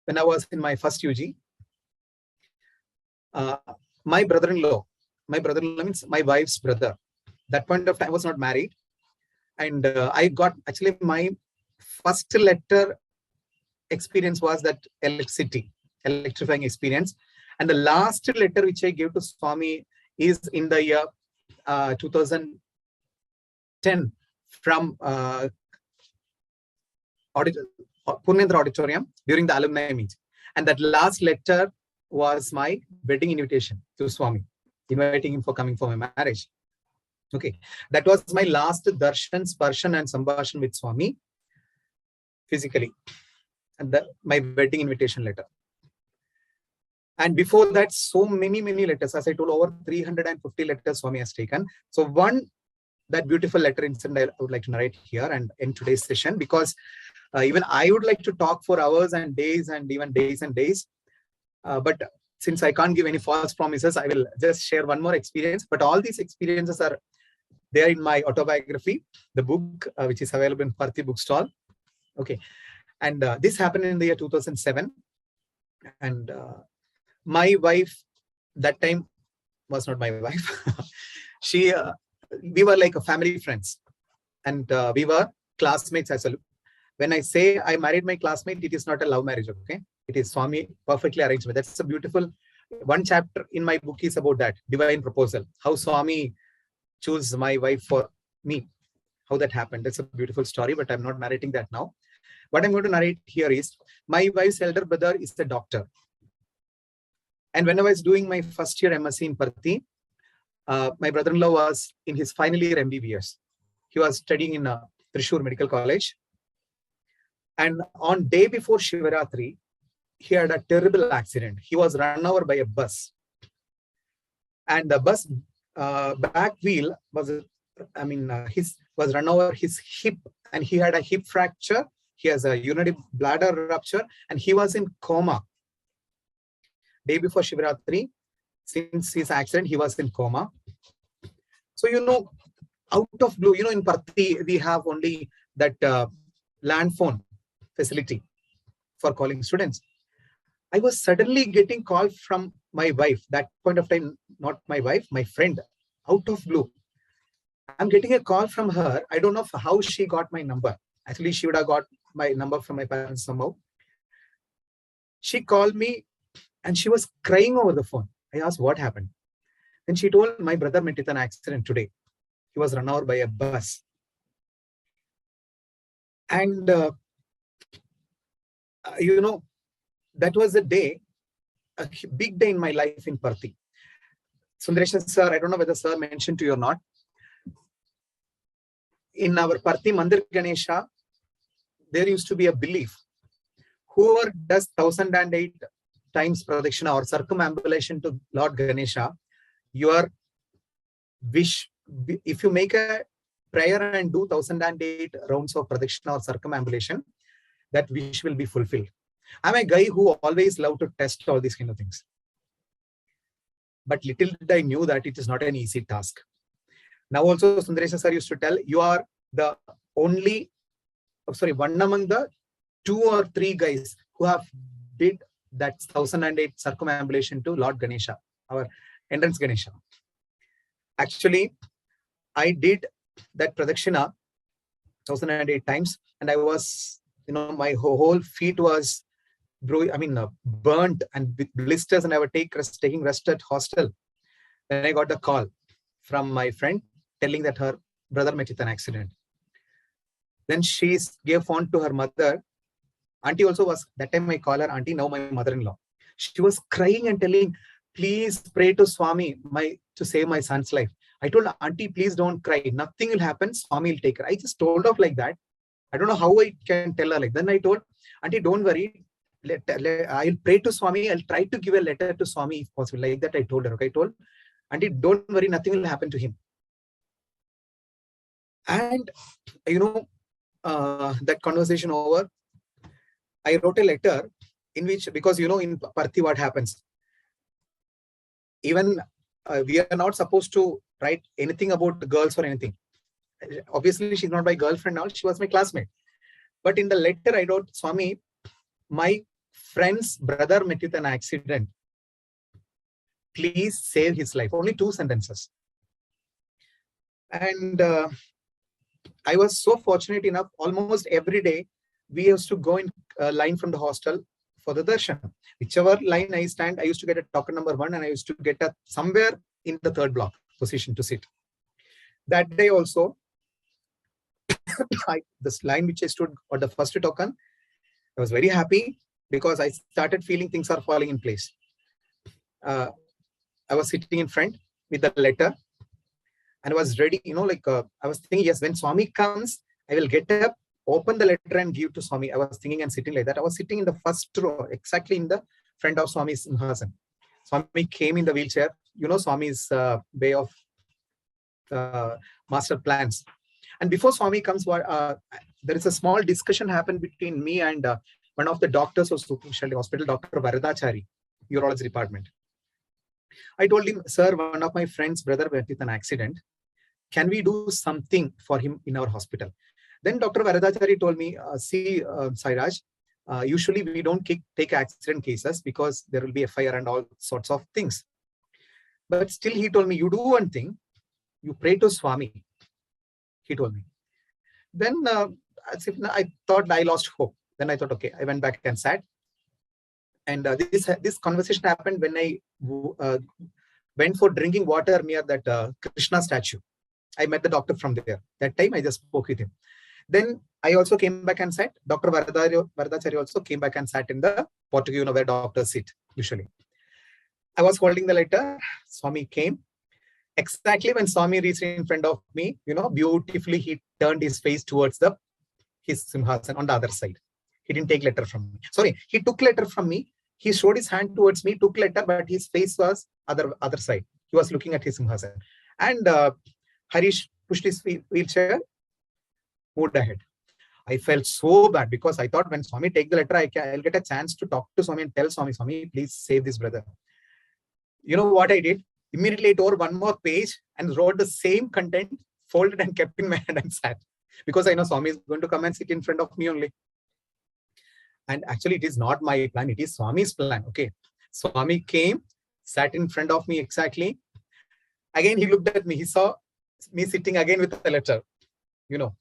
S2: when I was in my first UG. My brother-in-law means my wife's brother. That point of time, I was not married. And I got, actually, my first letter experience was that electrifying experience. And the last letter which I gave to Swami is in the year 2010 from Purnendra Auditorium during the alumni meet. And that last letter was my wedding invitation to Swami, inviting him for coming for my marriage. Okay, that was my last darshan, sparshan and sambhashan with Swami physically, and my wedding invitation letter. And before that, so many letters, as I told, over 350 letters Swami has taken. So that beautiful letter incident I would like to narrate here and in today's session, because even I would like to talk for hours and days and even days and days. But since I can't give any false promises, I will just share one more experience. But all these experiences are there in my autobiography, the book, which is available in Parthi bookstall. Okay. And this happened in the year 2007. And my wife, that time, was not my wife. We were like a family friends. And we were classmates as well. When I say I married my classmate, it is not a love marriage, okay? It is Swami perfectly arranged. That's a beautiful, one chapter in my book is about that, divine proposal, how Swami chose my wife for me, how that happened. That's a beautiful story, but I'm not narrating that now. What I'm going to narrate here is, my wife's elder brother is a doctor. And when I was doing my first year MSc in Parthi, my brother-in-law was in his final year MBBS. He was studying in Thrissur Medical College. And on day before Shivaratri, he had a terrible accident. He was run over by a bus. And the bus back wheel was, was run over his hip, and he had a hip fracture. He has a urinary bladder rupture, and he was in coma. Day before Shivaratri, since his accident, he was in coma. So, out of blue, in Parthi, we have only that land phone facility for calling students. I was suddenly getting call from my wife. That point of time, not my wife, my friend, out of blue. I'm getting a call from her. I don't know how she got my number. Actually, she would have got my number from my parents somehow. She called me and she was crying over the phone. I asked what happened. Then she told, my brother met with an accident today. He was run over by a bus. And, that was a day, a big day in my life in Parthi. Sundaresh sir, I don't know whether sir mentioned to you or not. In our Parthi Mandir Ganesha, there used to be a belief. Whoever does 1008 times pradakshina or circumambulation to Lord Ganesha, your wish, if you make a prayer and do 1008 rounds of pradakshina or circumambulation, that wish will be fulfilled. I'm a guy who always loved to test all these kind of things. But little did I knew that it is not an easy task. Now also Sundaresh sir used to tell, you are the only, one among the 2 or 3 guys who have did that 1008 circumambulation to Lord Ganesha, our entrance Ganesha. Actually, I did that pradakshina 1008 times, and I was, my whole feet was burnt and with blisters, and I was taking rest at hostel. Then I got the call from my friend telling that her brother met with an accident. Then she gave phone to her mother. Auntie also was, that time I call her auntie, now my mother-in-law. She was crying and telling, please pray to Swami to save my son's life. I told her, auntie, please don't cry. Nothing will happen. Swami will take her. I just told off like that. I don't know how I can tell her like. Then I told, auntie, don't worry. I'll pray to Swami. I'll try to give a letter to Swami if possible. Like that I told her. Okay, I told, auntie, don't worry. Nothing will happen to him. And, that conversation over, I wrote a letter in which, because, in Parthi what happens, even we are not supposed to write anything about the girls or anything. Obviously, she's not my girlfriend now. She was my classmate. But in the letter, I wrote, Swami, my friend's brother met with an accident. Please save his life. Only 2 sentences. And I was so fortunate enough, almost every day, we used to go in line from the hostel for the darshan. Whichever line I stand, I used to get a token number 1, and I used to get somewhere in the 3rd block position to sit. That day also, this line which I stood or the first token, I was very happy because I started feeling things are falling in place. I was sitting in front with the letter, and I was ready, I was thinking, yes, when Swami comes, I will get up, open the letter and give to Swami. I was thinking and sitting like that. I was sitting in the first row, exactly in the front of Swami's Simhasan. Swami came in the wheelchair. Swami's way of master plans. And before Swami comes, there is a small discussion happened between me and one of the doctors of Super Specialty Hospital, Dr. Varadachari, urology department. I told him, sir, one of my friend's brother went with an accident. Can we do something for him in our hospital? Then Dr. Varadachari told me, see, Sairaj, usually we don't take accident cases because there will be a fire and all sorts of things. But still he told me, you do one thing, you pray to Swami, he told me. Then I thought I lost hope. Then I thought, okay, I went back and sat. And this conversation happened when I went for drinking water near that Krishna statue. I met the doctor from there. That time I just spoke with him. Then I also came back and sat. Dr. Varadachari also came back and sat in the portico, where doctors sit usually. I was holding the letter. Swami came. Exactly when Swami reached in front of me, beautifully he turned his face towards his Simhasan on the other side. He didn't take letter from me. Sorry, he took letter from me. He showed his hand towards me, took letter, but his face was other side. He was looking at his Simhasan. And Harish pushed his wheelchair, moved ahead. I felt so bad because I thought when Swami take the letter, I'll get a chance to talk to Swami and tell Swami, Swami, please save this brother. You know what I did? Immediately I tore one more page and wrote the same content, folded and kept in my hand and sat. Because I know Swami is going to come and sit in front of me only. And actually, it is not my plan. It is Swami's plan. Okay. Swami came, sat in front of me exactly. Again, he looked at me. He saw me sitting again with the letter. You know,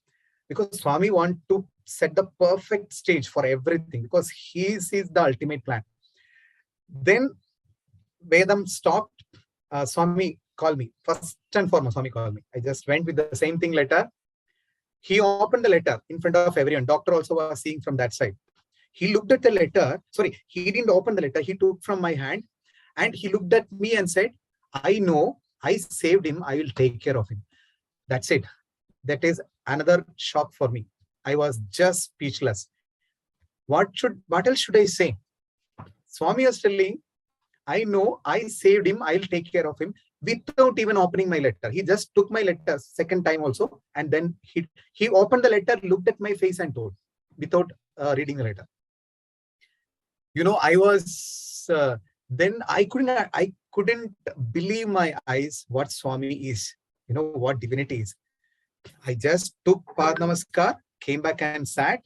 S2: because Swami wants to set the perfect stage for everything because he sees the ultimate plan. Then Vedam stopped. Swami called me. First and foremost, Swami called me. I just went with the same thing letter. He opened the letter in front of everyone. Doctor also was seeing from that side. He looked at the letter. Sorry, he didn't open the letter. He took from my hand and he looked at me and said, I know I saved him. I will take care of him. That's it. That is another shock for me. I was just speechless. What else should I say? Swami was telling, I know I saved him. I'll take care of him without even opening my letter. He just took my letter second time also. And then he opened the letter, looked at my face and told without reading the letter. You know, I was, then I couldn't believe my eyes what Swami is, you know, what divinity is. I just took Pad Namaskar, came back and sat.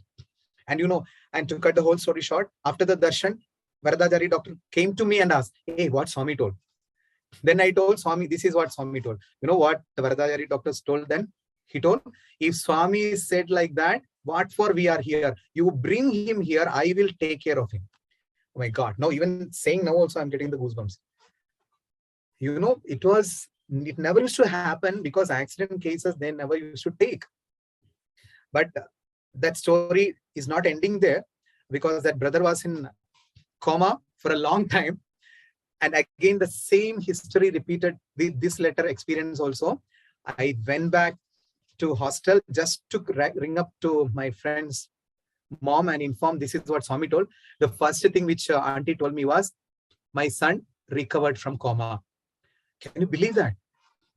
S2: And, you know, and to cut the whole story short, after the darshan, Varadajari doctor came to me and asked, hey, what Swami told? Then I told Swami, this is what Swami told. You know what the Varadajari doctors told then? He told, if Swami said like that, what for we are here? You bring him here, I will take care of him. Oh my God. Now, even saying now also, I'm getting the goosebumps. You know, it never used to happen because accident cases, they never used to take. But that story is not ending there because that brother was in coma for a long time. And again, the same history repeated with this letter experience also. I went back to hostel just to ring up to my friend's mom and inform this is what Swami told. The first thing which auntie told me was, my son recovered from coma. Can you believe that?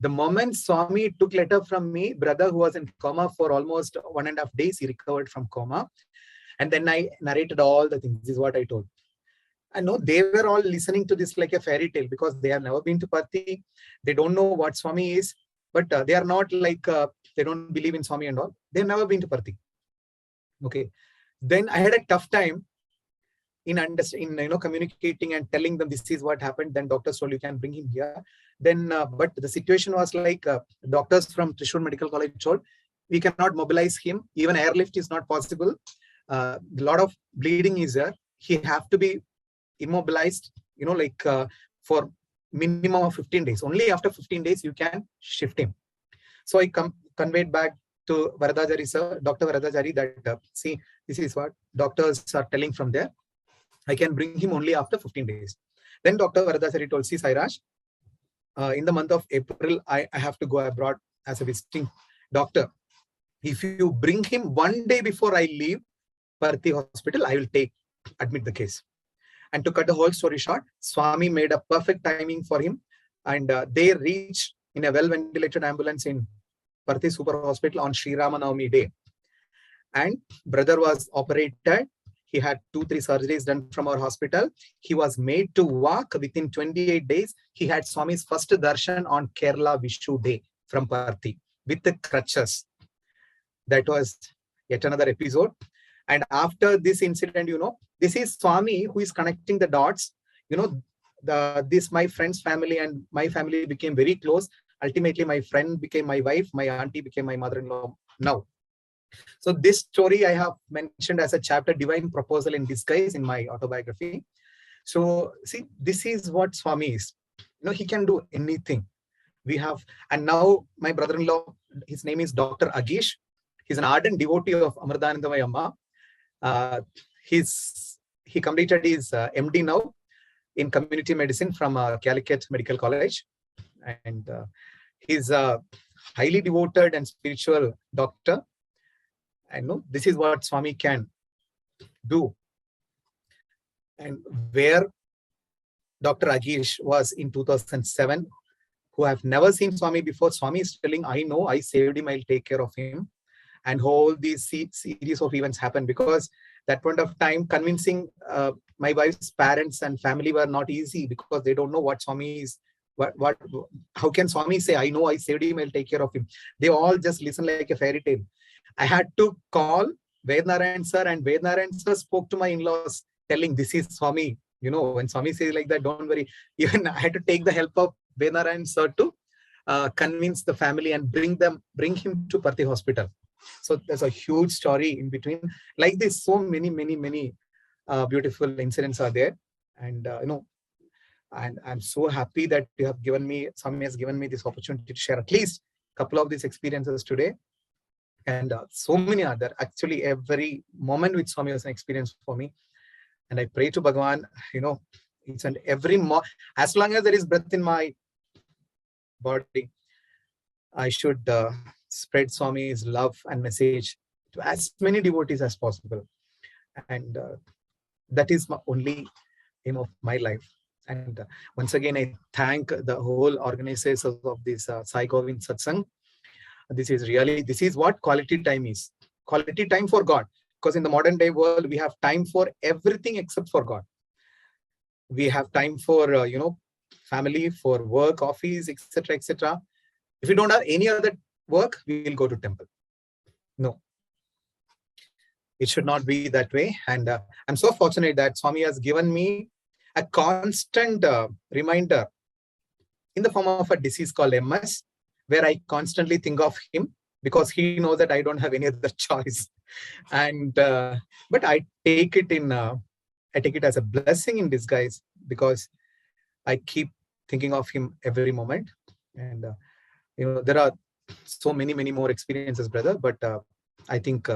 S2: The moment Swami took letter from me, brother who was in coma for almost 1.5 days, he recovered from coma. And then I narrated all the things. This is what I told. I know they were all listening to this like a fairy tale because they have never been to Parthi. They don't know what Swami is, but they are not like, they don't believe in Swami and all. They've never been to Parthi. Okay. Then I had a tough time in communicating and telling them this is what happened. Then doctors told you can bring him here. Then, but the situation was like doctors from Trishur Medical College told we cannot mobilize him. Even airlift is not possible. A lot of bleeding is there. He have to be immobilized, for minimum of 15 days. Only after 15 days you can shift him. So I conveyed back to Varadajari sir, Dr. Varadajari, that see, this is what doctors are telling from there. I can bring him only after 15 days. Then Dr. Varadajari told, see Sairaj, in the month of April, I have to go abroad as a visiting doctor. If you bring him one day before I leave Parthi hospital, I will admit the case. And to cut the whole story short, Swami made a perfect timing for him. And they reached in a well-ventilated ambulance in Parthi Super Hospital on Sri Ramanavami day. And brother was operated. He had 2-3 surgeries done from our hospital. He was made to walk within 28 days. He had Swami's first darshan on Kerala Vishu Day from Parthi with the crutches. That was yet another episode. And after this incident, this is Swami who is connecting the dots. My friend's family and my family became very close. Ultimately, my friend became my wife. My auntie became my mother-in-law now. So this story I have mentioned as a chapter, Divine Proposal in Disguise, in my autobiography. So see, this is what Swami is. He can do anything. And now my brother-in-law, his name is Dr. Agish. He's an ardent devotee of Amritanandamai Amma. He completed his MD now in community medicine from Calicut Medical College. And he's a highly devoted and spiritual doctor. I know this is what Swami can do. And where Dr. Rajesh was in 2007, who have never seen Swami before, Swami is telling, I know, I saved him, I'll take care of him. And all these series of events happened because that point of time, convincing my wife's parents and family were not easy because they don't know what Swami is. How can Swami say, I know, I saved him, I'll take care of him? They all just listen like a fairy tale. I had to call Vednarayan sir, and Vednarayan sir spoke to my in-laws telling, this is Swami. You know, when Swami says like that, don't worry. Even I had to take the help of Vednarayan sir to convince the family and bring him to Parthi hospital. So there's a huge story in between. Like this, so many beautiful incidents are there. And and I'm so happy that you have given me, Swami has given me this opportunity to share at least a couple of these experiences today. And so many other, actually every moment with Swami was an experience for me. And I pray to Bhagavan, each and every as long as there is breath in my body, I should spread Swami's love and message to as many devotees as possible. And that is my only aim of my life. And once again, I thank the whole organizers of this Sai Govind Satsangh. This is what quality time is. Quality time for God. Because in the modern day world, we have time for everything except for God. We have time for, family, for work, office, etc., etc. If we don't have any other work, we will go to temple. No. It should not be that way. And I'm so fortunate that Swami has given me a constant reminder in the form of a disease called MS, where I constantly think of him because he knows that I don't have any other choice. And but I take it as a blessing in disguise because I keep thinking of him every moment. And there are so many more experiences, brother. But I think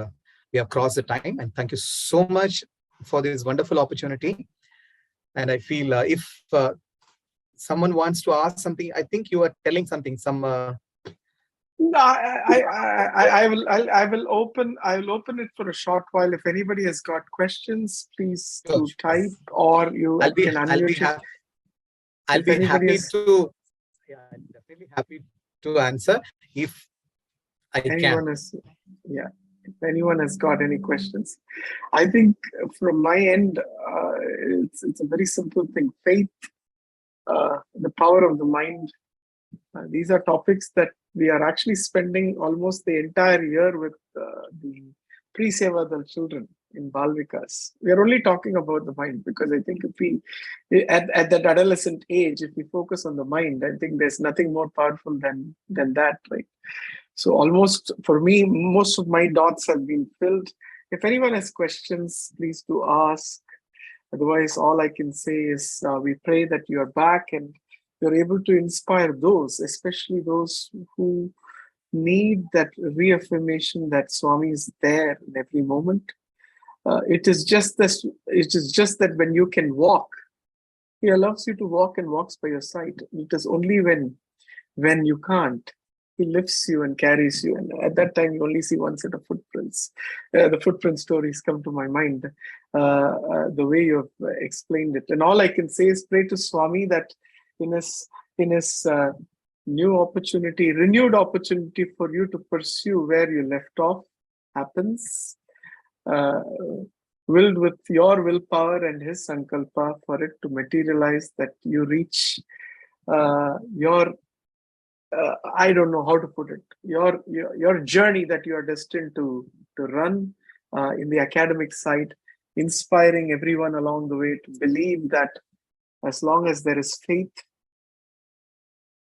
S2: we have crossed the time. And thank you so much for this wonderful opportunity. And I feel if someone wants to ask something, I think you are telling something.
S1: No, I will open it for a short while. If anybody has got questions, please do type, or you can unmute it.
S2: I'll be happy to. Yeah, I'm definitely happy to answer if I can.
S1: If anyone has got any questions, I think from my end, it's a very simple thing. Faith, the power of the mind. These are topics that we are actually spending almost the entire year with the pre-Sevadal children in Balvikas. We are only talking about the mind because I think if we, at that adolescent age, if we focus on the mind, I think there's nothing more powerful than that, right? So almost, for me, most of my dots have been filled. If anyone has questions, please do ask. Otherwise, all I can say is we pray that you are back and you're able to inspire those, especially those who need that reaffirmation that Swami is there in every moment. It is just that when you can walk, he allows you to walk and walks by your side. It is only when you can't, he lifts you and carries you. And at that time, you only see one set of footprints. The footprint stories come to my mind, the way you have explained it. And all I can say is pray to Swami that in his renewed opportunity for you to pursue where you left off happens, willed with your willpower and his sankalpa for it to materialize, that you reach your I don't know how to put it, your journey that you are destined to run in the academic side, inspiring everyone along the way to believe that as long as there is faith,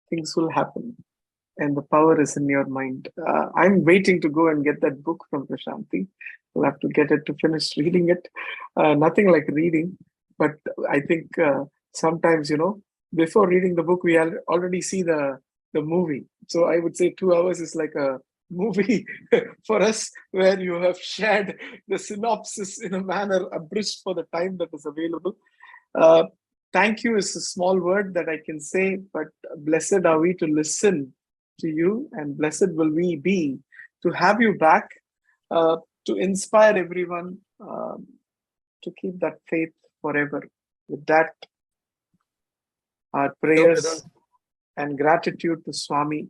S1: things will happen and the power is in your mind. I'm waiting to go and get that book from Prashanthi. We'll have to get it to finish reading it. Nothing like reading, but I think sometimes, before reading the book, we already see the movie. So I would say 2 hours is like a movie for us, where you have shared the synopsis in a manner abridged for the time that is available. Thank you is a small word that I can say, but blessed are we to listen to you, and blessed will we be to have you back to inspire everyone to keep that faith forever. With that, our
S2: So, brother,
S1: prayers and gratitude to Swami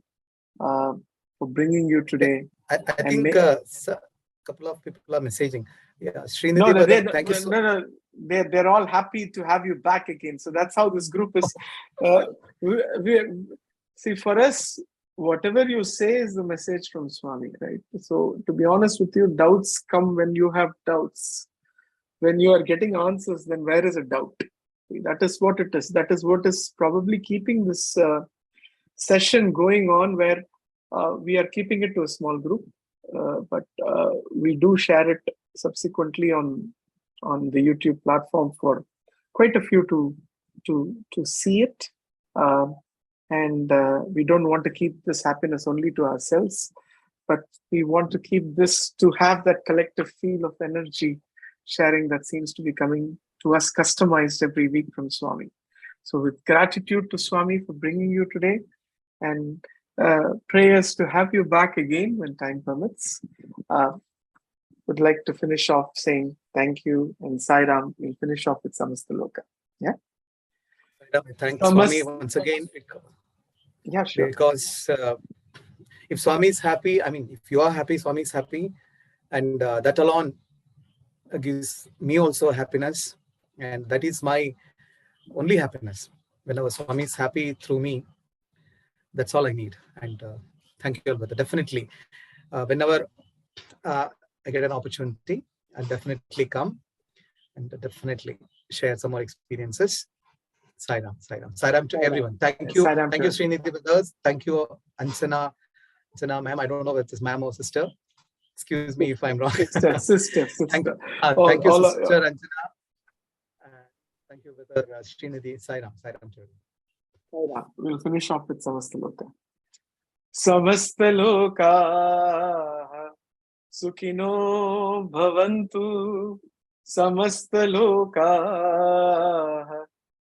S1: for bringing you today.
S2: I
S1: And
S2: think
S1: may-
S2: a couple of people are messaging. Yeah,
S1: no,
S2: Srinidhi, brother, thank you so
S1: no, they're all happy to have you back again. So that's how this group is. See, for us, whatever you say is the message from Swami, right? So to be honest with you, doubts come when you have doubts. When you are getting answers, then where is a doubt? That is what it is. That is what is probably keeping this session going on, where we are keeping it to a small group, but we do share it subsequently on the YouTube platform for quite a few to see it. And we don't want to keep this happiness only to ourselves, but we want to keep this to have that collective feel of energy sharing that seems to be coming to us customized every week from Swami. So with gratitude to Swami for bringing you today, and prayers to have you back again when time permits, would like to finish off saying thank you, and Sairam will finish off with Samastaloka. Yeah.
S2: Thank Swami once again.
S1: Yeah, sure.
S2: Because if Swami is happy, I mean, if you are happy, Swami is happy, and that alone gives me also happiness, and that is my only happiness. Whenever Swami is happy through me, that's all I need. And thank you, brother. Definitely, whenever I get an opportunity, I'll definitely come and definitely share some more experiences. Sairam to everyone. Thank you.
S1: Sairam,
S2: thank you, Srinidhi brothers. Thank you, Ansana ma'am. I don't know if it's ma'am or sister. Excuse me if I'm wrong.
S1: Sister.
S2: Thank you,
S1: all
S2: sister Ansana. Thank you, brother Srinidhi. Sairam to everyone.
S1: We'll finish off with Samastaloka. Samastaloka Sukhino Bhavantu. Samastaloka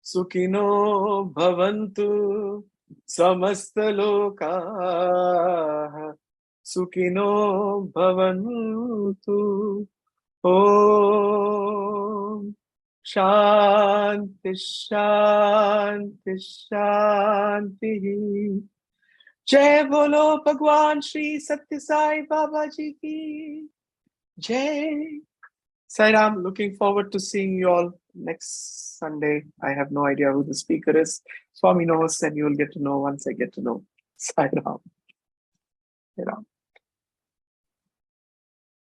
S1: Sukhino Bhavantu. Samastaloka Sukhino Bhavantu. Om Shanti Shanti Shanti. Jai Bolo Bhagwan Shri Satya Sai Baba Ji ki Jai. Sairam, looking forward to seeing you all next Sunday. I have no idea who the speaker is. Swami knows, and you will get to know once I get to know. Sairam. Sairam.